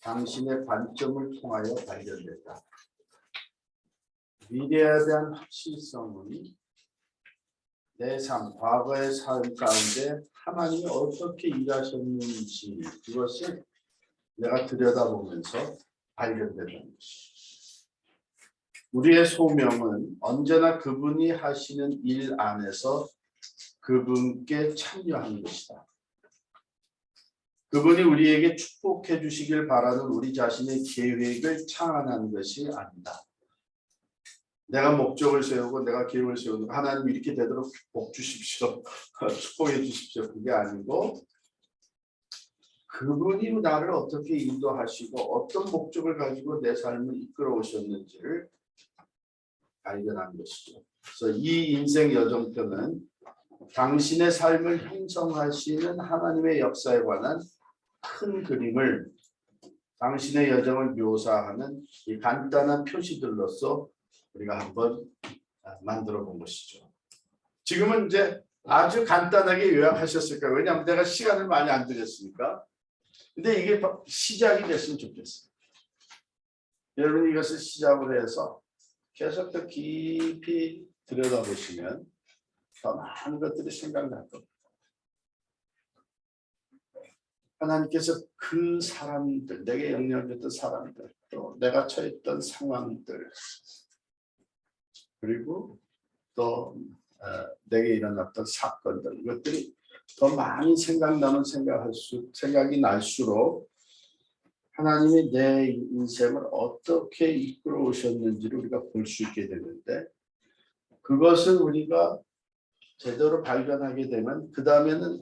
당신의 관점을 통하여 발견됐다. 미래에 대한 확실성은 내 삶, 과거의 삶 가운데 하나님이 어떻게 일하셨는지 그것을 내가 들여다보면서 발견된다는 것이죠. 우리의 소명은 언제나 그분이 하시는 일 안에서 그분께 참여하는 것이다. 그분이 우리에게 축복해 주시길 바라는 우리 자신의 계획을 창안하는 것이 아니다. 내가 목적을 세우고 내가 계획을 세우고 하나님 이렇게 되도록 복 주십시오. 축복해 주십시오. 그게 아니고 그분이 나를 어떻게 인도하시고 어떤 목적을 가지고 내 삶을 이끌어 오셨는지를 발견한 것이죠. 그래서 이 인생 여정편은 당신의 삶을 형성하시는 하나님의 역사에 관한 큰 그림을 당신의 여정을 묘사하는 이 간단한 표시들로서 우리가 한번 만들어 본 것이죠. 지금은 이제 아주 간단하게 요약하셨을 거예요. 왜냐하면 내가 시간을 많이 안 들였으니까. 근데 이게 시작이 됐으면 좋겠어요. 여러분 이것을 시작으로 해서 계속 더 깊이 들여다보시면 더 많은 것들이 생각날 겁니다. 하나님께서 그 사람들, 내게 영향을 줬던 사람들, 또 내가 처했던 상황들, 그리고 또 내게 일어났던 사건들, 이것들이 더 많이 생각이 날수록 하나님이 내 인생을 어떻게 이끌어 오셨는지를 우리가 볼 수 있게 되는데 그것을 우리가 제대로 발견하게 되면 그 다음에는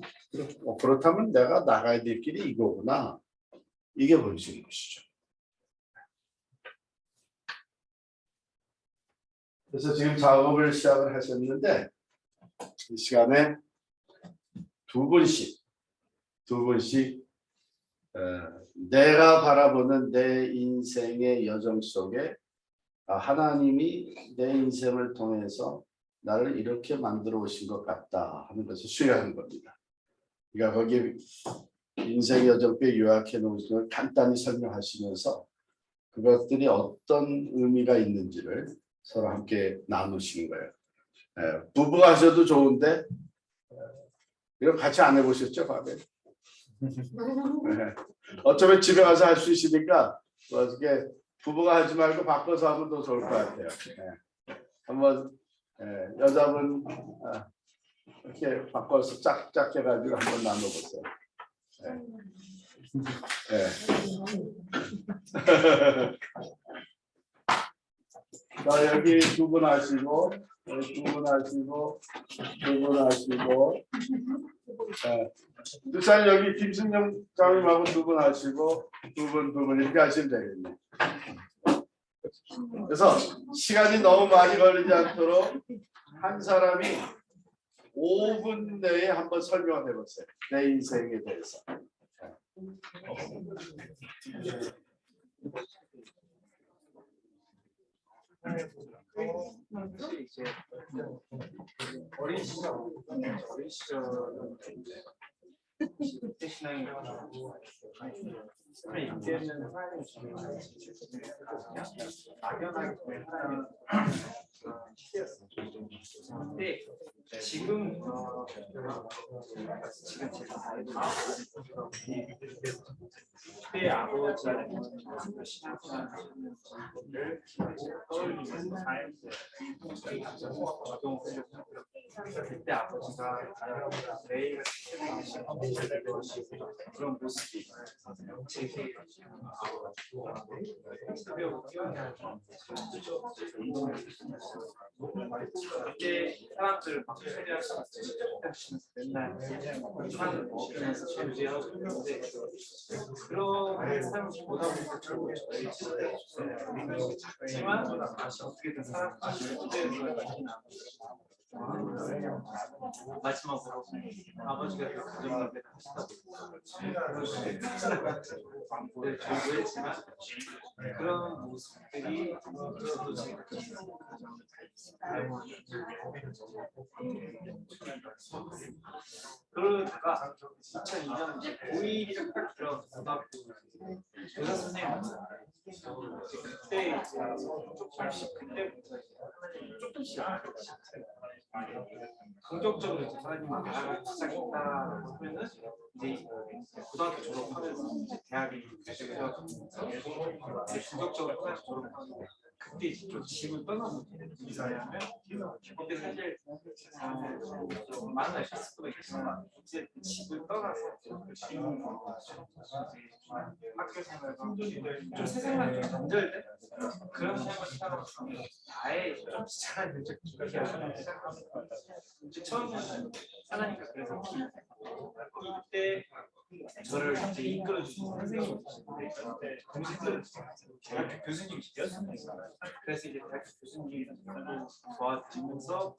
그렇다면 내가 나가야 될 길이 이거구나. 이게 보이시는 것이죠. 그래서 지금 작업을 시작을 하셨는데 이 시간에 두 분씩 내가 바라보는 내 인생의 여정 속에 하나님이 내 인생을 통해서 나를 이렇게 만들어 오신 것 같다 하는 것을 수용하는 겁니다. 그러니까 거기에 인생 여정표에 요약해 놓은 것을 간단히 설명하시면서 그것들이 어떤 의미가 있는지를 서로 함께 나누시는 거예요. 부부가 하셔도 좋은데 이거 같이 안 해보셨죠, 밥에? 어쩌면 집에 가서 할 수 있으니까 어떻게 부부가 하지 말고 바꿔서 하면 더 좋을 것 같아요. 한번 여자분 이렇게 바꿔서 짝짝 해가지고 한번 나눠보세요. 자, 여기 두 분 하시고, 두 분 하시고, 두 분 하시고, 두산 여기 김승영 장님하고 두 분 하시고, 두 분 이렇게 하시면 되겠네. 그래서 시간이 너무 많이 걸리지 않도록 한 사람이 5분 내에 한번 설명을 해보세요. 내 인생에 대해서.
어린 시절은 그때 신앙이 이때는 하나님 막연하게 보면 하나님 시대였어요. 근데 지금 지금 제가 그때 아버지는 신앙생활을 떠올리면서 그때 아버지가 매일 그런 모습이 제게 그때 사람들을 막 처리하시면서 맨날 산을 먹으면서 존재하고 있는데 그런 삶을 보다 보니까 저희 작지만 어떻게든 사람들을 기대해서 마지막으로 아버지가 그 가정을 하시다 보니까 졸부했지만 그런 모습들이 또 제가 그러다가 2002년 고1을 딱 들어가서 고등학교 교사 선생님 그때 이제 조금씩 그때부터 조금씩 긍정적으로 이제 사람이 알아가기 시작했다라고 하면은 이제 고등학교 졸업하면서 이제 대학이 되셔서 본격적으로 고등학교 졸업하는데 그때 이제 좀 집을 떠나서 이사하면 근데 사실 만날 수도 있지만 이제 집을 떠나서 학교 생활과 좀 세상과 좀 단절된 그런 삶을 살아서 아예 좀 잘하는 이제 처음에는 하나님과 그래서 이때 저를 이제 이끌어주신 선생님이 계신데 대학교 교수님이시죠? 그래서 이제 대학교 교수님이 도와주면서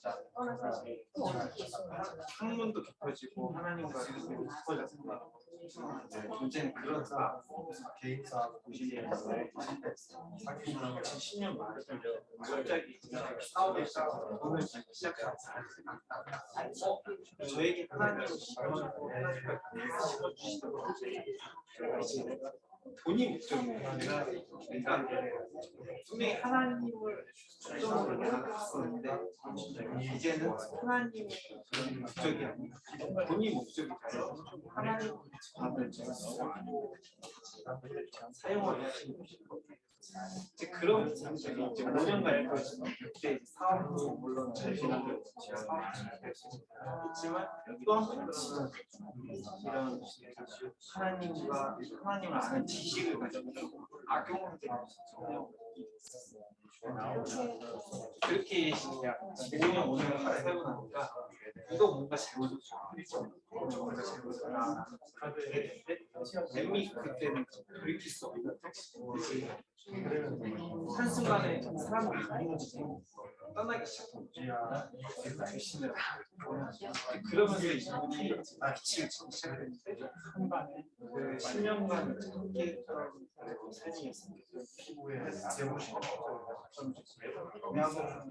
학문도 깊어지고 하나님과 깊어져서 문제는 그러다가 개인사 2010년 말에 갑자기 사업에서 돈을 벌기 시작하면서 저에게 하나님을 심어주고 하나님과 심어주시던 돈이 목적이에요. 그러니까 분명히 하나님을 초점으로 나갔었는데 이제는 하나님이 목적이 아니고 돈이 목적이 돼서 하나님을 받을 사용을 하시는 것이고 이제 그런 상황들이 이제 5년간 이루어지면 그때 사업도 물론 잘 진행되고 사업도 잘 될 수 있지만 또 한 번은 이런 하나님과 하나님을 아는 지식을 가지고 악용을 되는 그렇게 5년 살고 나니까 이거 뭔가 잘못했죠. 뭔가 잘못했나 그렇게 됐는데 엠미 그때는 돌이킬 수 없는 한순간에 사람을 떠나기 시작한 거죠. 불신을 그러면서 이분이 빛을 찾기 시작했는데 그 10년간 함께했던 삶이었습니다.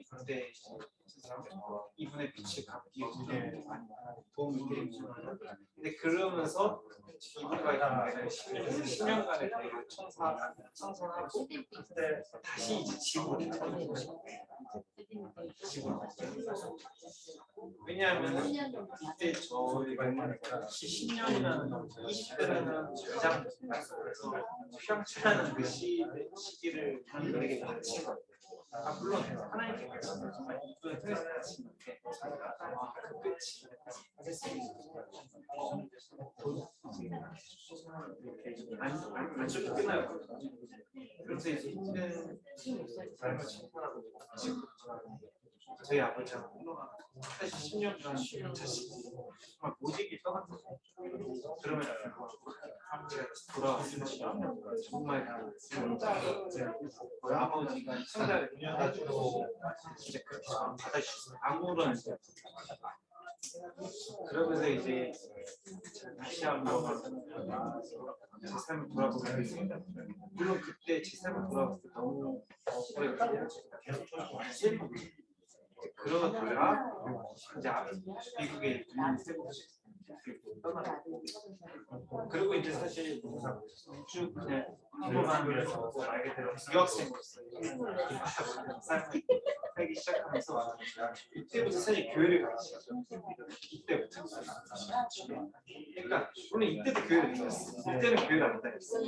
그때 이분의 빛을 갚기 위해 많이 도움이 되고 근데 그러면서 이분과의 10년간의 대화를 청산하고 다시 이제 집으로 왜냐하면 이때 저희가 10년이라는 20대라는 가장 휘황찬란한 그 시기를 우리에게 바친 거예요. 물론 하나님께 바친 거지만 이분의 뜻에 바친 건데 그 끝이 안 좋게 끝나요. 그래서 이제 힘든 삶을 청산하고 저희 아버지하고 사실 10년간 자식이 정말 모직이 떠났어요. 그러면 제가 돌아왔으면 정말 아버지가 성자를 가지고 진짜 그렇게 받아주셨어요. 아무런 그러면서 이제 다시 한번 제 삶을 돌아보게 됐습니다. 물론 그때 제 삶을 돌아봤을 때 너무 오래 걸렸어요. 그러다가 이제 미국에 그리고 이제 사실 쭉 그냥 공부만 말 그대로 유학생으로서 삶을 살기 시작하면서 이때부터 사실 교회를 가기 시작했어요. 이때부터. 그러니까 물론 이때도 교회를 다녔어요. 이때는 교회를 안 다녔어요.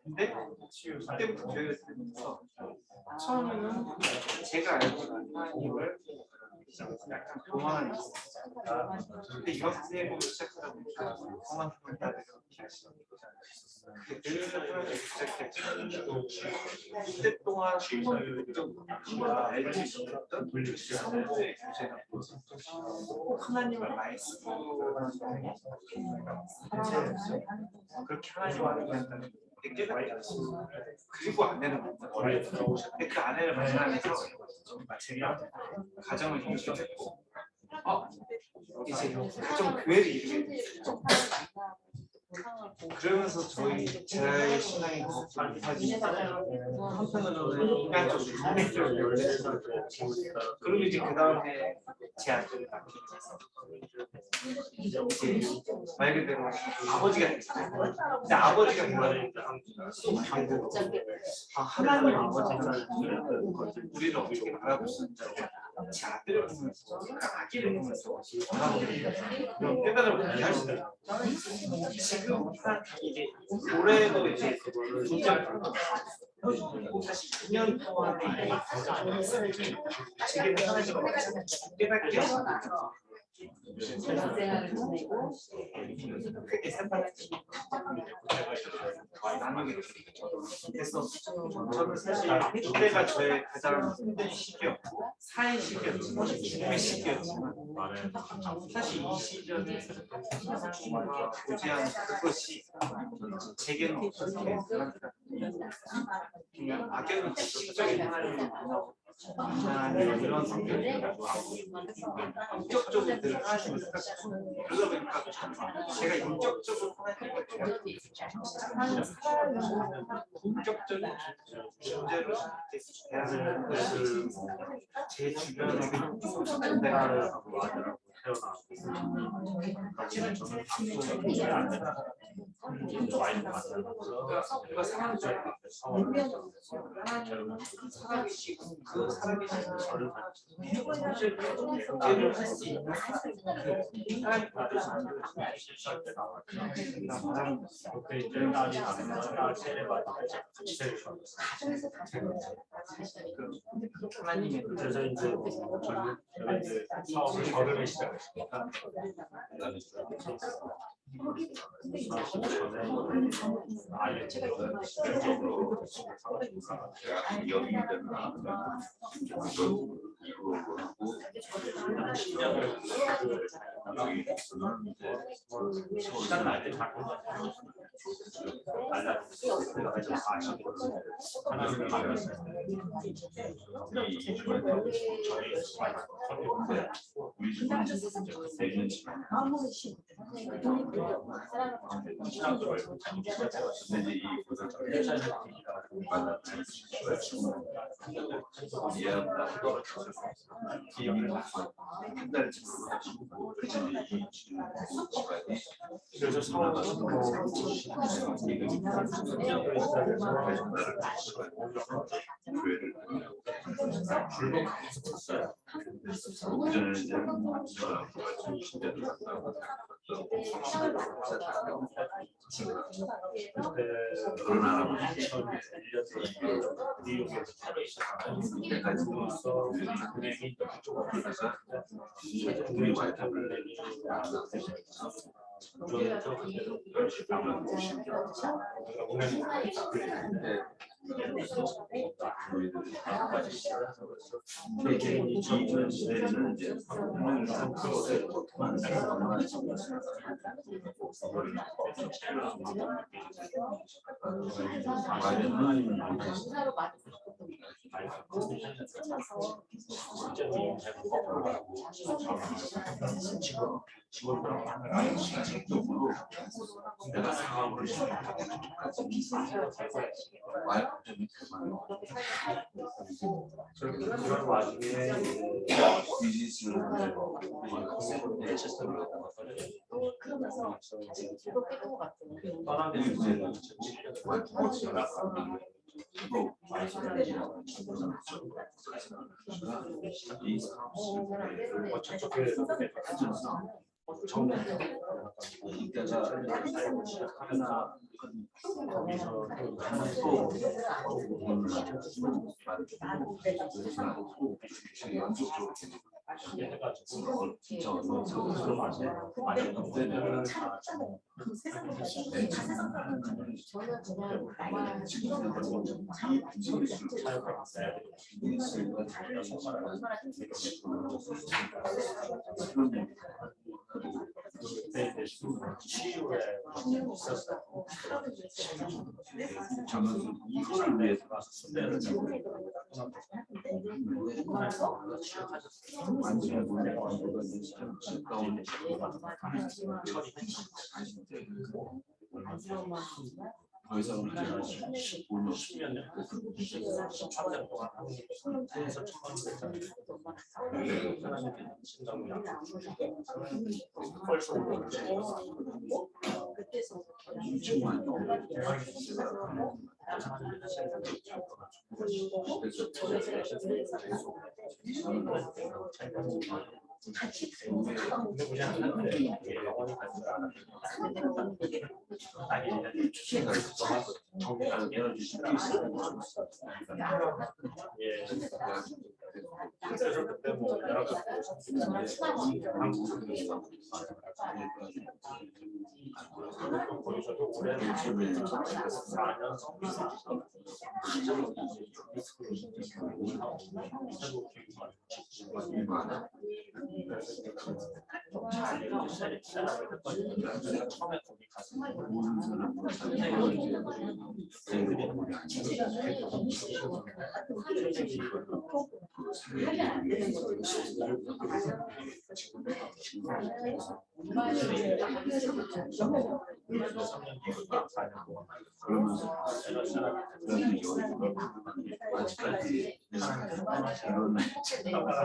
근데 이때부터 교회를 다니면서 처음에는 제가 알고 있는 하나님을 약간 교만이 있었어요. 근데 유학생으로 시작하다 보니까 그만큼을 따르려 교회를 시작했죠. 그때 동안 알고 있었던 성도의 교제가 꼭 하나님을 많이 쓰고 그렇게 하나님을 알고 한다는 깨닫게 됐어요. 그리고 아내를 만났어요. 근데 그 아내를 만나면서 가정을 이루셨고 이제 가정 교회를 이루게 됐어요. 그러면서 제 신앙이 더 깊어지고 한편으로는 인간적으로 인맥적으로 그리고 이제 그 다음에 제 아들을 낳기면서 이제 말 그대로 아버지가 됐어요. 근데 아버지가 되니까 하나님 아버지가 우리를 어떻게 바라보시는지 제 아들을 보면서 그 아기를 보면서 그런 깨달음을 이해하시더라고요. 지금 이게 올해도 이제 사실 2년 동안에 제게 하나님 깨닫게
생활을 보내고
크게 나누게 그래서 저는 사실 이때가 저의 가장 힘든 시기였고 사회 시기였지만 죽음의 시기였지만 사실 이 시절에 하나님과 교제하는 그것이 제게는 어떻게 그냥 막연히 지식적인 하나님을 만나는 이런 성격이라고 인격적으로 늘 하나님을 생각하고 그러다 보니까 제가 인격적으로 하나님을 본격적인 존재로 대하는 것이 제 주변에 내가 우리가 상황적 살아계시고 그 살아계시는 저를 존재를 할 수 있는 하나님의
그래서 이제 저는 이제 사업을 걸음을 시작했으니까 시간 날때 자꾸 하나님을 만났어요. 그래서 뉴욕에서 새로 시작하는 그때까지로서 은행이 그쪽으로 가서 우리 발전을 개개인이 지휘하는 시대에는 이제 직원들하고 하는 직접적으로 내가 상황을 그런 와중에 비즈니스를
그러면서 이거 뺏은 것 같아.
떠난 데 2007년
저는 이거를 위해서 완전 더 이상 이제 15년
10년 13년 동안 한국에서 처음 벌써
정말
그래서 그때 뭐 여러 가지 거기서도 올해는 4년 처음에 거기 가서
그러면서 아직까지 이런 여기서는 정관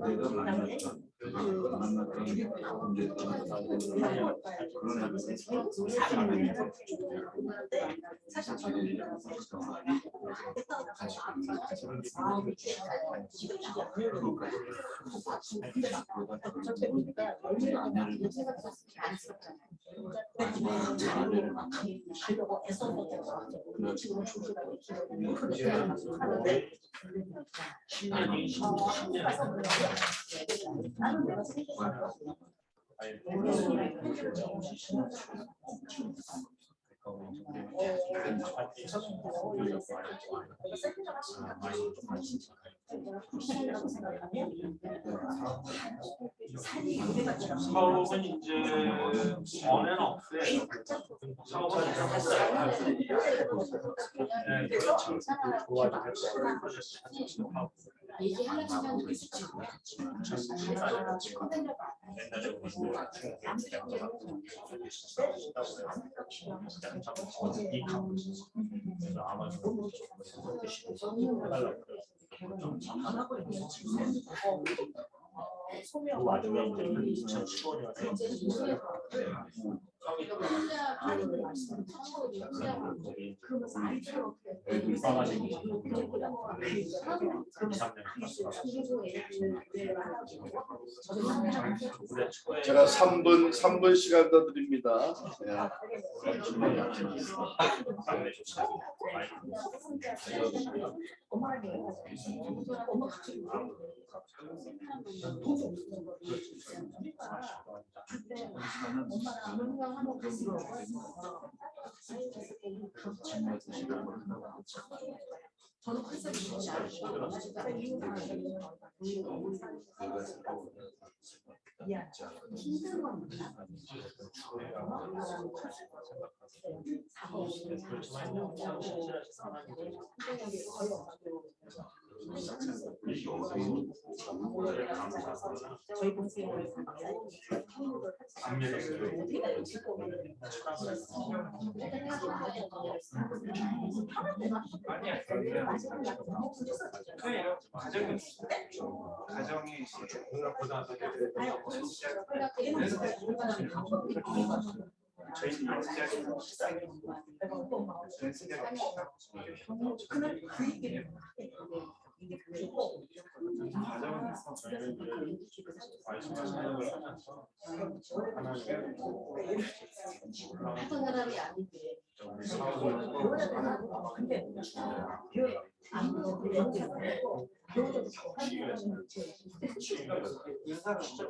왜 너무 내가 만났던 문제점 그런
사업은 이제 전에는 없어요. 사업은 이제 했어요. 네, 그렇죠.
얘기하려면 그렇죠.
옛날에 그래서 아마 그 와중에 이제 2015년에 애들 싸가지고 2-3년
제가 3분 시간 더 드립니다.
저는 컨셉이 좋지 않아요. 힘든 건 몰라. 저희 공부에
아니야. 그냥 가정이
하던 사람이 아닌데.
인사를 진짜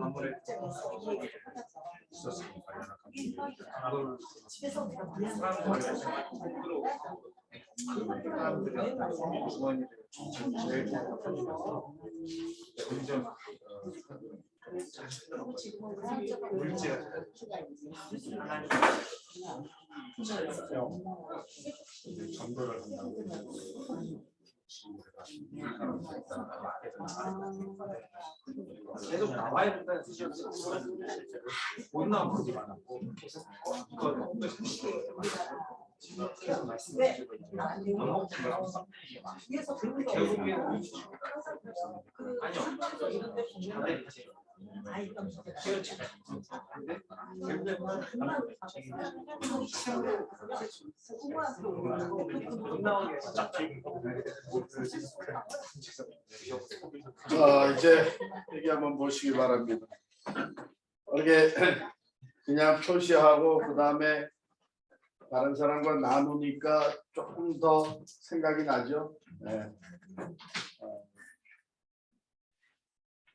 아무래도
전도를 한다고
계속 나와야 된다는 뜻이었어요. 못 나오면 거지 많았고 계속 계속 말씀하시고 결국에는 아니요 다들 이제
자, 이제 여기 한번 보시기 바랍니다. 이렇게 그냥 표시하고 그 다음에 다른 사람과 나누니까 조금 더 생각이 나죠. 네.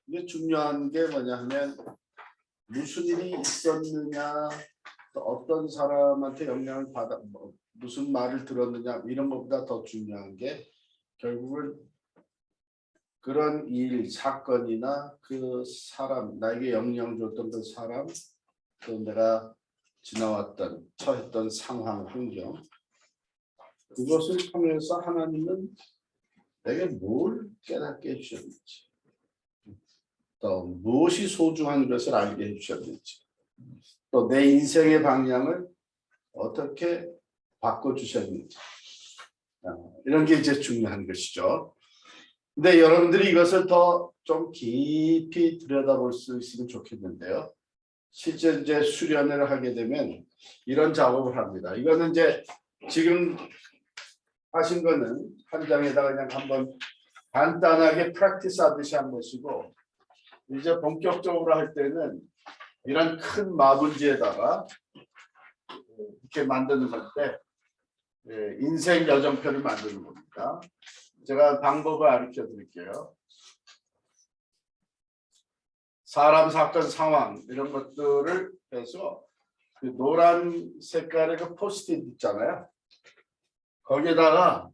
이게 중요한 게 뭐냐 하면 무슨 일이 있었느냐, 또 어떤 사람한테 영향을 받아, 무슨 말을 들었느냐 이런 것보다 더 중요한 게 결국은 그런 일, 사건이나 그 사람, 나에게 영향 줬던 그 사람, 또 내가 지나왔던, 처했던 상황, 환경, 그것을 통해서 하나님은 내게 뭘 깨닫게 해주셨는지, 또 무엇이 소중한 것을 알게 해주셨는지, 또 내 인생의 방향을 어떻게 바꿔주셨는지, 이런 게 이제 중요한 것이죠. 근데 여러분들이 이것을 더 좀 깊이 들여다볼 수 있으면 좋겠는데요. 실제 이제 수련을 하게 되면 이런 작업을 합니다. 이거는 이제 지금 하신 거는 한 장에다가 그냥 한번 간단하게 프랙티스 하듯이 한 것이고, 이제 본격적으로 할 때는 이런 큰 마문지에다가 이렇게 만드는 건데, 인생 여정표를 만드는 겁니다. 제가 방법을 가르쳐 드릴게요. 사람, 사건, 상황 이런 것들을 해서 그 노란 색깔의 그 포스트잇 있잖아요. 거기에다가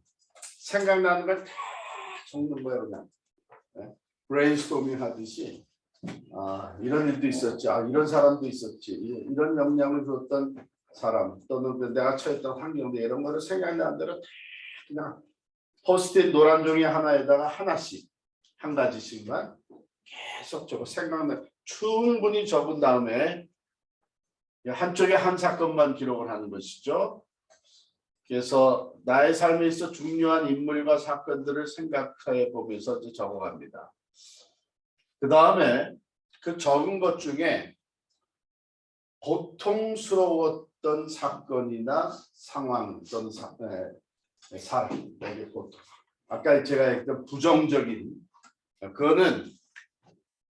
생각나는 걸 다 적는 거예요. 그냥 브레인스토밍 하듯이, 이런 일도 있었지, 이런 사람도 있었지, 이런 영향을 줬던 사람, 또는 내가 처했던 환경, 이런 거를 생각나는 대로 다 그냥 포스트잇 노란 종이 하나에다가 하나씩, 한 가지씩만 계속 적어, 생각나 충분히 적은 다음에 한쪽에 한 사건만 기록을 하는 것이죠. 그래서 나의 삶에 있어 중요한 인물과 사건들을 생각해 보면서 이제 적어갑니다. 그 다음에 그 적은 것 중에 고통스러웠던 사건이나 상황 또는 사람에게 고통, 아까 제가 했던 부정적인, 그거는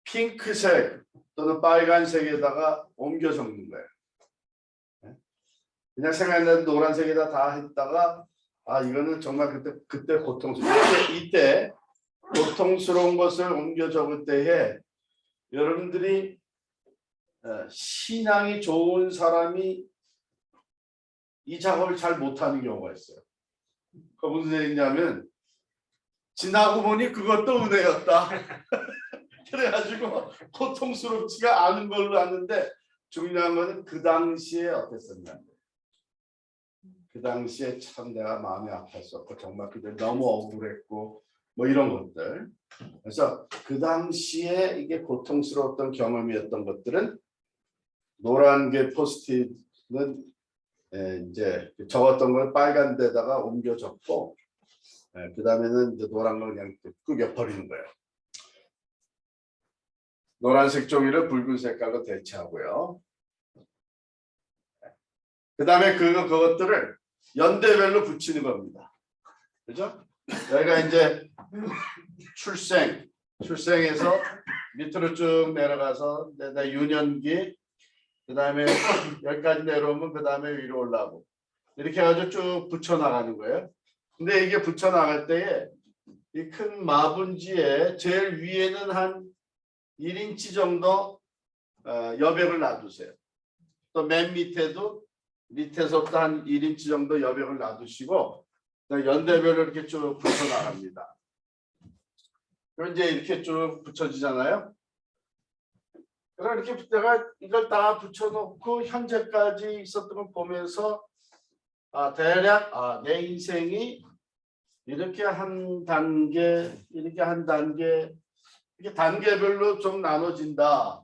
핑크색 또는 빨간색에다가 옮겨 적는 거예요. 그냥 생각나는 노란색에다 다 했다가, 이거는 정말 그때 고통스러워. 이때 고통스러운 것을 옮겨 적을 때에 여러분들이 신앙이 좋은 사람이 이 작업을 잘 못하는 경우가 있어요. 그 무슨 얘기냐면 지나고 보니 그것도 은혜였다. 그래가지고 고통스럽지가 않은 걸로 아는데 중요한 거는 그 당시에 어땠었냐. 그 당시에 참 내가 마음이 아팠었고 정말 그때 너무 억울했고 뭐 이런 것들. 그래서 그 당시에 이게 고통스러웠던 경험이었던 것들은 노란 게 포스트잇은 이제 적었던 걸 빨간 데다가 옮겨 적고 그 다음에는 이제 노란 걸 그냥 끄겨 버리는 거예요. 노란색 종이를 붉은 색깔로 대체하고요. 그 다음에 그것들을 연대별로 붙이는 겁니다. 그죠? 여기가 이제 출생에서 밑으로 쭉 내려가서 내 유년기, 그 다음에 여기까지 내려오면 그 다음에 위로 올라오고 이렇게 해가지고 쭉 붙여나가는 거예요. 근데 이게 붙여나갈 때에 이 큰 마분지에 제일 위에는 한 1인치 정도 여백을 놔두세요. 또 맨 밑에서부터 한 1인치 정도 여백을 놔두시고 연대별로 이렇게 쭉 붙여나갑니다. 그럼 이제 이렇게 쭉 붙여지잖아요. 그럼 이렇게 내가 이걸 다 붙여놓고 현재까지 있었던 걸 보면서 대략 내 인생이 이렇게 한 단계 이렇게 단계별로 좀 나눠진다.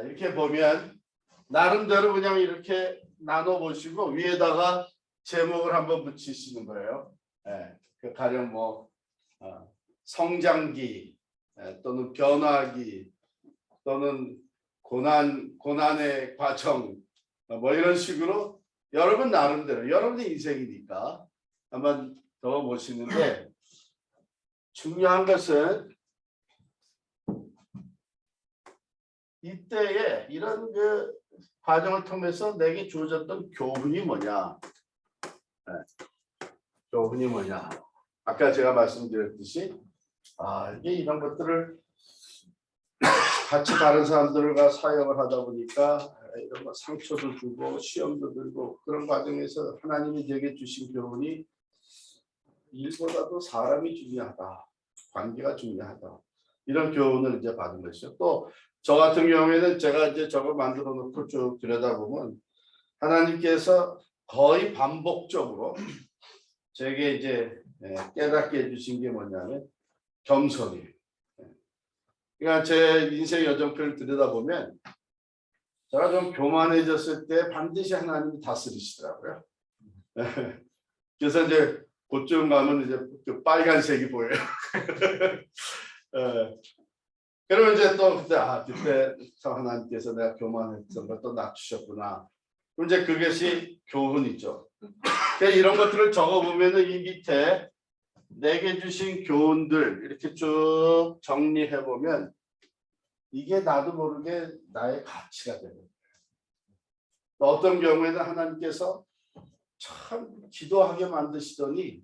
이렇게 보면 나름대로 그냥 이렇게 나눠 보시고 위에다가 제목을 한번 붙이시는 거예요. 가령 뭐 성장기 또는 변화기 또는 고난의 과정 뭐 이런 식으로 여러분 나름대로 여러분의 인생이니까 한번 더 보시는데 중요한 것은 이때에 이런 그 과정을 통해서 내게 주어졌던 교훈이 뭐냐? 교훈이 뭐냐? 아까 제가 말씀드렸듯이 이게 이런 것들을 같이 다른 사람들과 사역을 하다 보니까 이런 거 상처도 주고 시험도 들고 그런 과정에서 하나님이 내게 주신 교훈이 일보다도 사람이 중요하다. 관계가 중요하다. 이런 교훈을 이제 받은 것이죠. 또 저 같은 경우에는 제가 이제 저걸 만들어 놓고 쭉 들여다보면 하나님께서 거의 반복적으로 제게 이제 깨닫게 해주신 게 뭐냐면 겸손이에요. 그러니까 제 인생 여정표를 들여다보면 제가 좀 교만해졌을 때 반드시 하나님이 다스리시더라고요. 그래서 이제 그쯤 가면 이제 그 빨간색이 보여요. 그러면 이제 또 그때 하나님께서 내가 교만했던 걸 또 낮추셨구나. 그럼 이제 그것이 교훈이죠. 그러니까 이런 것들을 적어보면은 이 밑에 내게 주신 교훈들 이렇게 쭉 정리해 보면 이게 나도 모르게 나의 가치가 되는 거예요. 어떤 경우에는 하나님께서 참 기도하게 만드시더니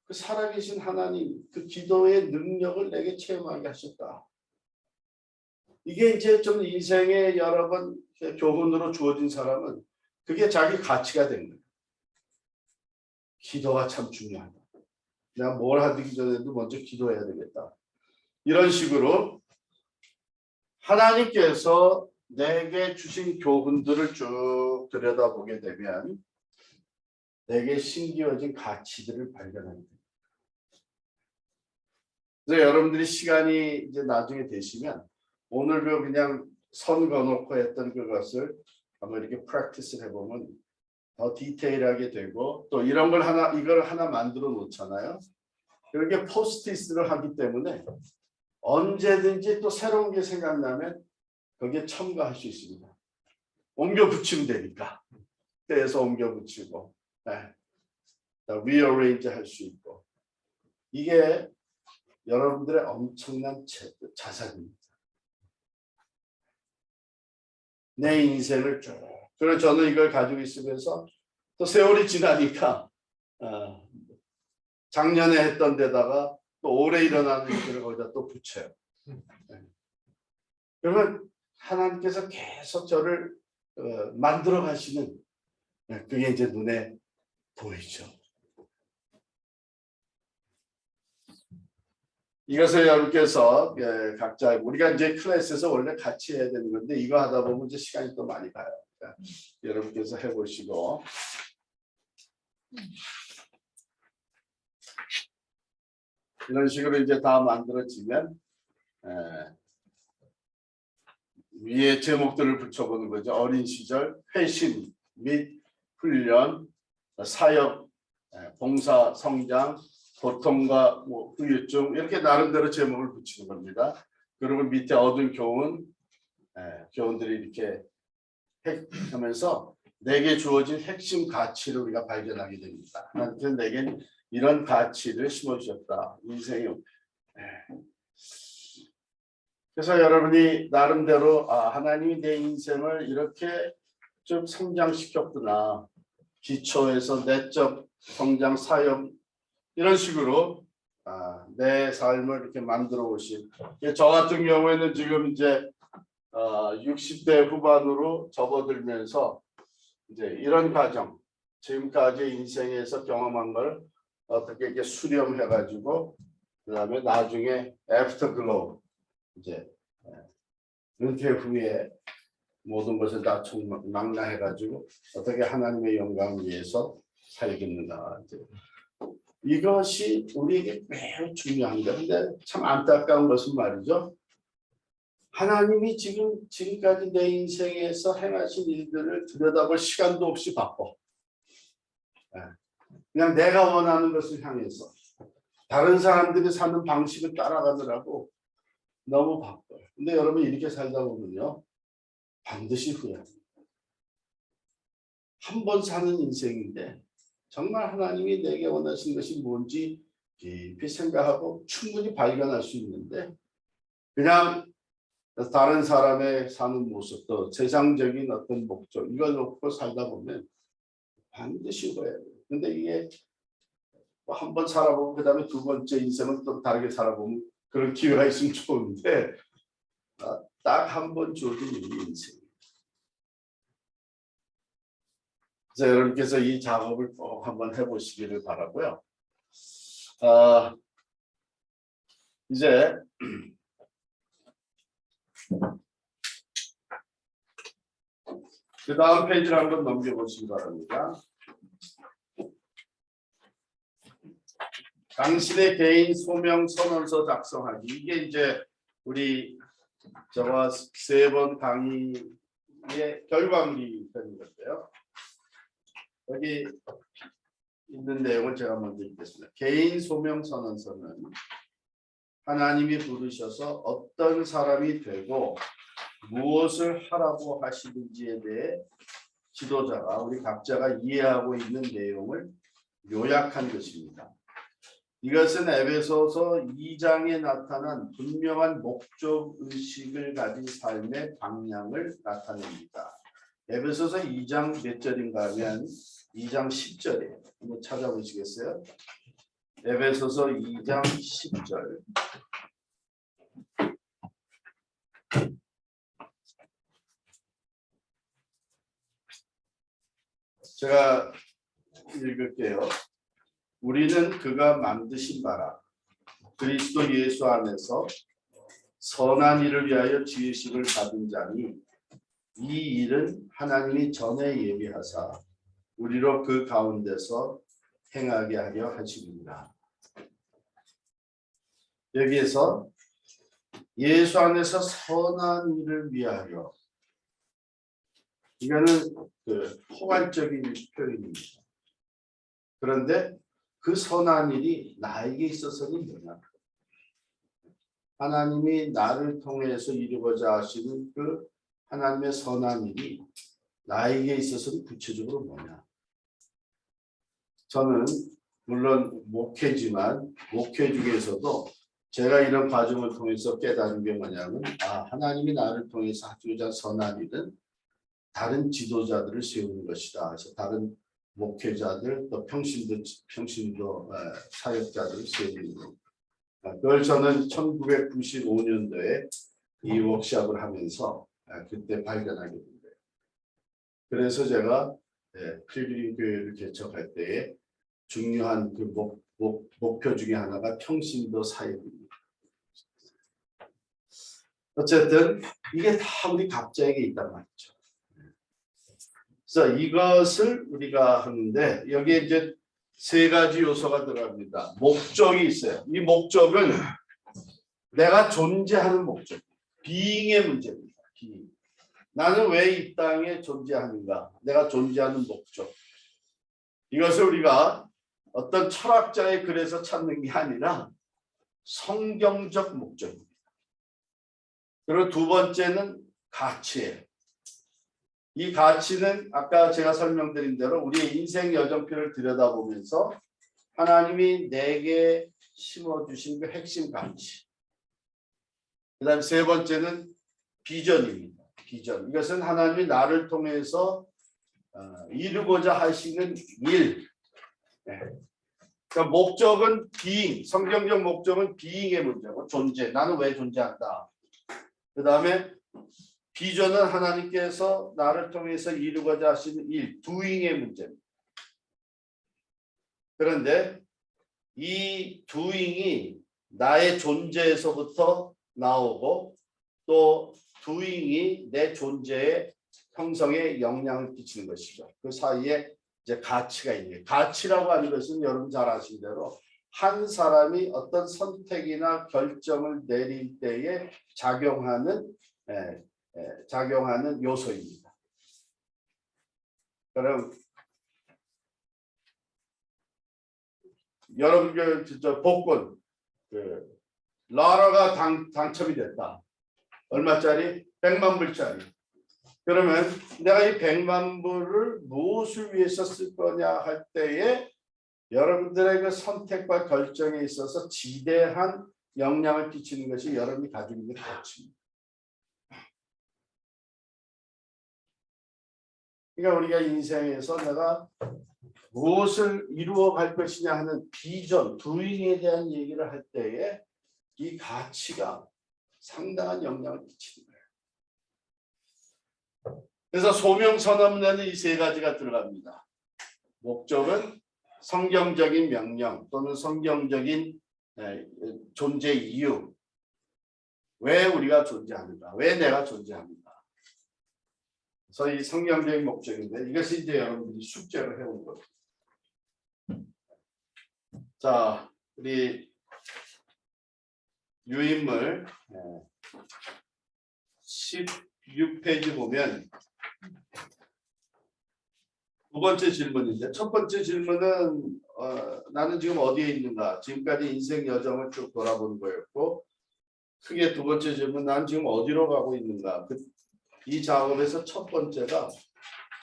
그 살아계신 하나님 그 기도의 능력을 내게 체험하게 하셨다. 이게 이제 좀 인생의 여러 번 교훈으로 주어진 사람은 그게 자기 가치가 된 거예요. 기도가 참 중요하다. 내가 뭘 하기 전에도 먼저 기도해야 되겠다. 이런 식으로 하나님께서 내게 주신 교훈들을 쭉 들여다보게 되면 내게 심겨진 가치들을 발견하게 됩니다. 그래서 여러분들이 시간이 이제 나중에 되시면 오늘 그냥 선 그어놓고 했던 그것을 한번 이렇게 프랙티스를 해보면 더 디테일하게 되고 또 이런 걸 이걸 하나 만들어 놓잖아요. 이렇게 포스트잇을 하기 때문에 언제든지 또 새로운 게 생각나면 거기에 첨가할 수 있습니다. 옮겨 붙이면 되니까 때에서 옮겨 붙이고 rearrange 할 수 있고 이게 여러분들의 엄청난 자산입니다. 내 인생을 쭉. 그래서 저는 이걸 가지고 있으면서 또 세월이 지나니까 작년에 했던 데다가 또 올해 일어나는 일들을 거기다 또 붙여요. 그러면 하나님께서 계속 저를 만들어 가시는 그게 이제 눈에 보이죠. 이것을 여러분께서 각자 우리가 이제 클래스에서 원래 같이 해야 되는 건데 이거 하다 보면 이제 시간이 또 많이 가요. 그러니까 여러분께서 해보시고 이런 식으로 이제 다 만들어지면 위에 제목들을 붙여보는 거죠. 어린 시절, 회심 및 훈련, 사역, 봉사, 성장, 고통과 후유증 이렇게 나름대로 제목을 붙이는 겁니다. 그리고 밑에 얻은 교훈들이 이렇게 하면서 내게 주어진 핵심 가치를 우리가 발견하게 됩니다. 하나님께서 내게 이런 가치를 심어주셨다. 인생이. 그래서 여러분이 나름대로 하나님이 내 인생을 이렇게 좀 성장시켰구나. 기초에서 내적 성장, 사역 이런 식으로 내 삶을 이렇게 만들어 오신. 저 같은 경우에는 지금 이제 60대 후반으로 접어들면서 이제 이런 과정, 지금까지 인생에서 경험한 걸 어떻게 이렇게 수렴해가지고 그다음에 나중에 애프터글로우 이제 은퇴 후에 모든 것을 다 총망라해가지고 어떻게 하나님의 영광을 위해서 살겠는가. 이것이 우리에게 매우 중요한 건데 참 안타까운 것은 말이죠. 하나님이 지금까지 내 인생에서 행하신 일들을 들여다볼 시간도 없이 바빠. 그냥 내가 원하는 것을 향해서 다른 사람들이 사는 방식을 따라가느라고 너무 바빠요. 근데 여러분 이렇게 살다 보면요. 반드시 후회합니다. 한 번 사는 인생인데 정말 하나님이 내게 원하신 것이 뭔지 깊이 생각하고 충분히 발견할 수 있는데 그냥 다른 사람의 사는 모습도 세상적인 어떤 목적 이걸 놓고 살다 보면 반드시 후회해요. 근데 이게 한 번 살아보고 그 다음에 두 번째 인생은 또 다르게 살아보면 그런 기회가 있으면 좋은데 딱 한 번 주어진 인생. 그래서 여러분께서 이 작업을 꼭 한번 해보시기를 바라고요. 이제 그 다음 페이지를 한번 넘겨보시기 바랍니다. 당신의 개인 소명 선언서 작성하기. 이게 이제 우리 저와 3번 강의의 결과물이 되는 건데요. 여기 있는 내용을 제가 먼저 읽겠습니다. 개인 소명 선언서는 하나님이 부르셔서 어떤 사람이 되고 무엇을 하라고 하시는지에 대해 지도자가 우리 각자가 이해하고 있는 내용을 요약한 것입니다. 이것은 에베소서 2장에 나타난 분명한 목적의식을 가진 삶의 방향을 나타냅니다. 에베소서 2장 몇 절인가 하면 2장 10절이에요. 한번 찾아보시겠어요? 에베소서 2장 10절. 제가 읽을게요. 우리는 그가 만드신 바라 그리스도 예수 안에서 선한 일을 위하여 지으심을 받은 자니 이 일은 하나님이 전에 예비하사 우리로 그 가운데서 행하게 하려 하시니라. 여기에서 예수 안에서 선한 일을 위하여 이거는 그 포괄적인 표현입니다. 그런데 그 선한 일이 나에게 있어서는 뭐냐? 하나님이 나를 통해서 이루고자 하시는 그 하나님의 선한 일이 나에게 있어서는 구체적으로 뭐냐? 저는 물론 목회지만 목회 중에서도 제가 이런 과정을 통해서 깨달은 게 뭐냐면 하나님이 나를 통해서 하고자 선한 일은 다른 지도자들을 세우는 것이다. 그래서 다른 목회자들 또 평신도 사역자들을 세우는 것. 그걸 저는 1995년도에 이 워크숍을 하면서 그때 발견하게 된 거예요. 그래서 제가 필그림 교회를 개척할 때에 중요한 그 목표 중에 하나가 평신도 사역입니다. 어쨌든 이게 다 우리 각자에게 있단 말이죠. 그래서 이것을 우리가 하는데 여기에 이제 세 가지 요소가 들어갑니다. 목적이 있어요. 이 목적은 내가 존재하는 목적, being의 문제입니다. being. 나는 왜 이 땅에 존재하는가? 내가 존재하는 목적. 이것을 우리가 어떤 철학자의 글에서 찾는 게 아니라 성경적 목적입니다. 그리고 두 번째는 가치예요. 이 가치는 아까 제가 설명드린 대로 우리의 인생 여정표를 들여다보면서 하나님이 내게 심어주신 그 핵심 가치. 그 다음 세 번째는 비전입니다. 비전. 이것은 하나님이 나를 통해서 이루고자 하시는 일. 그러니까 목적은 being, 성경적 목적은 being의 문제고 존재. 나는 왜 존재한다. 그 다음에 비전은 하나님께서 나를 통해서 이루고자 하시는 일, doing의 문제입니다. 그런데 이 doing이 나의 존재에서부터 나오고 또 doing이 내 존재의 형성에 영향을 끼치는 것이죠. 그 사이에 이제 가치가 있네요. 가치라고 하는 것은 여러분 잘 아시는 대로 한 사람이 어떤 선택이나 결정을 내릴 때에 작용하는 요소입니다. 그럼 여러분 저 복권 라라가 당첨이 됐다. 얼마짜리? 100만 불짜리. 그러면 내가 이 100만 불을 무엇을 위해서 쓸 거냐 할 때에 여러분들의 그 선택과 결정에 있어서 지대한 영향을 끼치는 것이 여러분이 가지고 있는 가치입니다. 그러니까 우리가 인생에서 내가 무엇을 이루어 갈 것이냐 하는 비전, doing에 대한 얘기를 할 때에 이 가치가 상당한 영향을 끼치는 거예요. 그래서 소명선언문에는 이 세 가지가 들어갑니다. 목적은 성경적인 명령 또는 성경적인 존재 이유. 왜 우리가 존재하는가? 왜 내가 존재하는가? 그래서 이 성경적인 목적인데 이것이 이제 여러분들이 숙제를 해온 거예요. 자, 우리 유인물 16페이지 보면 두 번째 질문인데 첫 번째 질문은 나는 지금 어디에 있는가? 지금까지 인생 여정을 쭉 돌아보는 거였고 크게 두 번째 질문 나는 지금 어디로 가고 있는가? 이 작업에서 첫 번째가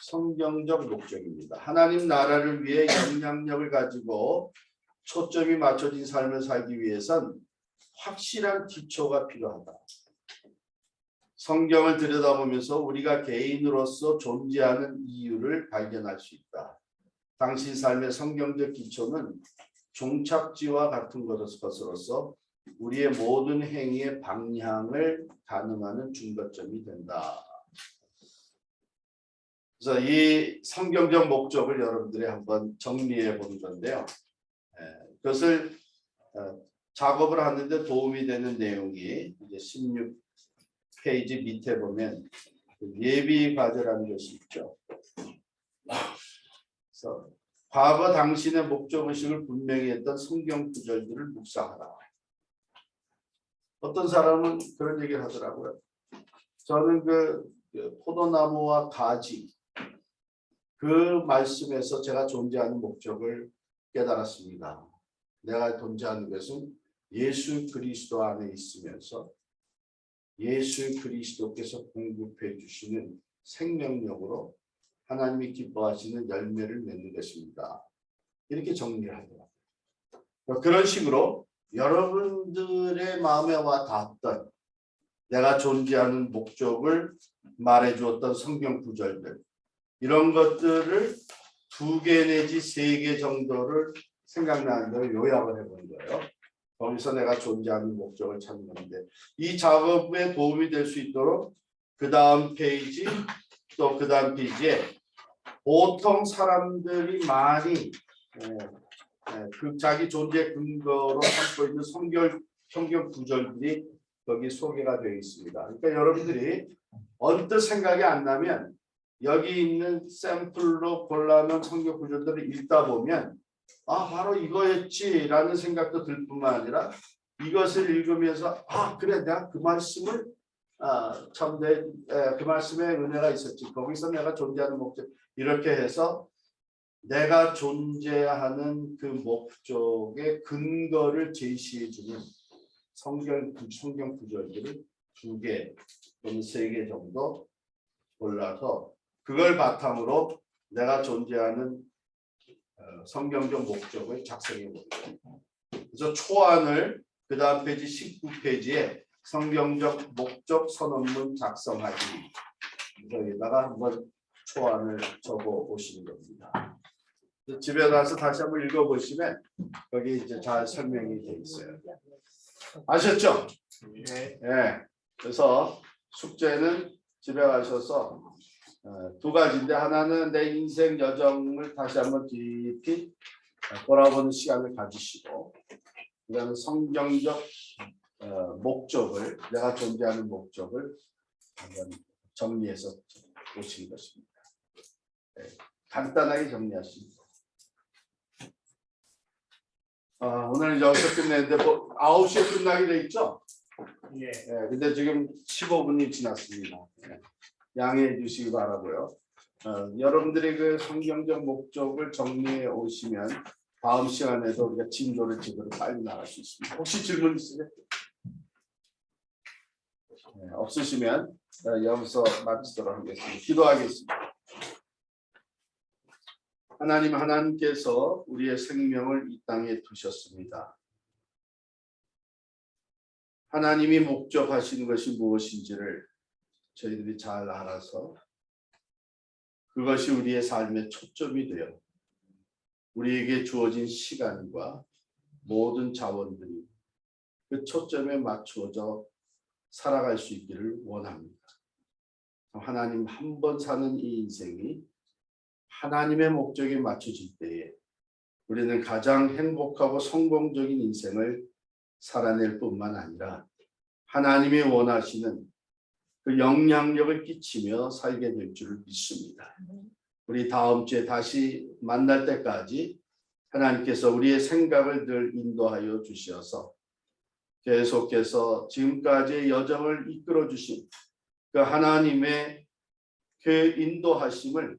성경적 목적입니다. 하나님 나라를 위해 영향력을 가지고 초점이 맞춰진 삶을 살기 위해선 확실한 기초가 필요하다. 성경을 들여다보면서 우리가 개인으로서 존재하는 이유를 발견할 수 있다. 당신 삶의 성경적 기초는 종착지와 같은 것으로서 우리의 모든 행위의 방향을 가늠하는 중거점이 된다. 그래서 이 성경적 목적을 여러분들이 한번 정리해 보는 건데요. 그것을 작업을 하는데 도움이 되는 내용이 이제 16페이지 밑에 보면 예비 과제라는 것이 있죠. 그래서 과거 당신의 목적의식을 분명히 했던 성경 구절들을 묵상하라. 어떤 사람은 그런 얘기를 하더라고요. 저는 그 포도나무와 가지 그 말씀에서 제가 존재하는 목적을 깨달았습니다. 내가 존재하는 것은 예수 그리스도 안에 있으면서 예수 그리스도께서 공급해 주시는 생명력으로 하나님이 기뻐하시는 열매를 맺는 것입니다. 이렇게 정리를 하더라고요. 그런 식으로 여러분들의 마음에 와 닿았던 내가 존재하는 목적을 말해 주었던 성경 구절들 이런 것들을 2개 내지 3개 정도를 생각나는 대로 요약을 해본 거예요. 거기서 내가 존재하는 목적을 찾는 건데 이 작업에 도움이 될 수 있도록 그 다음 페이지 또 그 다음 페이지에 보통 사람들이 많이 그 자기 존재 근거로 삼고 있는 성경 구절들이 거기 소개가 되어 있습니다. 그러니까 여러분들이 언뜻 생각이 안 나면 여기 있는 샘플로 골라놓은 성경 구절들을 읽다 보면 아 바로 이거였지라는 생각도 들 뿐만 아니라 이것을 읽으면서 아 그래 내가 그 말씀을 그 말씀에 은혜가 있었지 거기서 내가 존재하는 목적 이렇게 해서 내가 존재하는 그 목적의 근거를 제시해주는 성경 구절들을 2개 또는 3개 정도 골라서 그걸 바탕으로 내가 존재하는 성경적 목적을 작성해 봅니다. 그래서 초안을 그 다음 페이지 19페이지에 성경적 목적 선언문 작성하기 여기다가 한번 초안을 적어 보시는 겁니다. 집에 가서 다시 한번 읽어 보시면 거기 이제 잘 설명이 돼 있어요. 아셨죠? 네. 그래서 숙제는 집에 가셔서 2가지인데 하나는 내 인생 여정을 다시 한번 깊이 돌아보는 시간을 가지시고 그다음에 성경적 목적을 내가 존재하는 목적을 한번 정리해서 보시는 것입니다. 네. 간단하게 정리하십니다. 오늘 여기서 끝냈는데 9시에 끝나게 돼 있죠?
예.
네, 근데 지금 15분이 지났습니다. 네, 양해해 주시기 바라고요. 여러분들이 그 성경적 목적을 정리해 오시면 다음 시간에도 우리가 진도를 제대로 빨리 나갈 수 있습니다. 혹시 질문 있으세요? 네, 없으시면 여기서 마치도록 하겠습니다. 기도하겠습니다. 하나님께서 우리의 생명을 이 땅에 두셨습니다. 하나님이 목적하시는 것이 무엇인지를 저희들이 잘 알아서 그것이 우리의 삶의 초점이 되어 우리에게 주어진 시간과 모든 자원들이 그 초점에 맞추어져 살아갈 수 있기를 원합니다. 하나님 한 번 사는 이 인생이 하나님의 목적에 맞춰질 때에 우리는 가장 행복하고 성공적인 인생을 살아낼 뿐만 아니라 하나님이 원하시는 그 영향력을 끼치며 살게 될 줄을 믿습니다. 우리 다음 주에 다시 만날 때까지 하나님께서 우리의 생각을 늘 인도하여 주셔서 계속해서 지금까지의 여정을 이끌어 주신 그 하나님의 그 인도하심을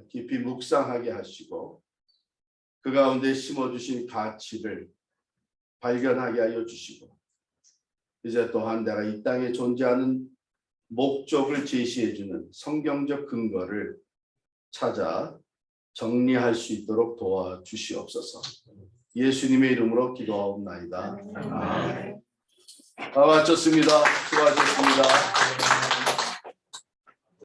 깊이 묵상하게 하시고 그 가운데 심어주신 가치를 발견하게 하여 주시고 이제 또한 내가 이 땅에 존재하는 목적을 제시해주는 성경적 근거를 찾아 정리할 수 있도록 도와주시옵소서. 예수님의 이름으로 기도하옵나이다. 아멘. 마쳤습니다. 수고하셨습니다.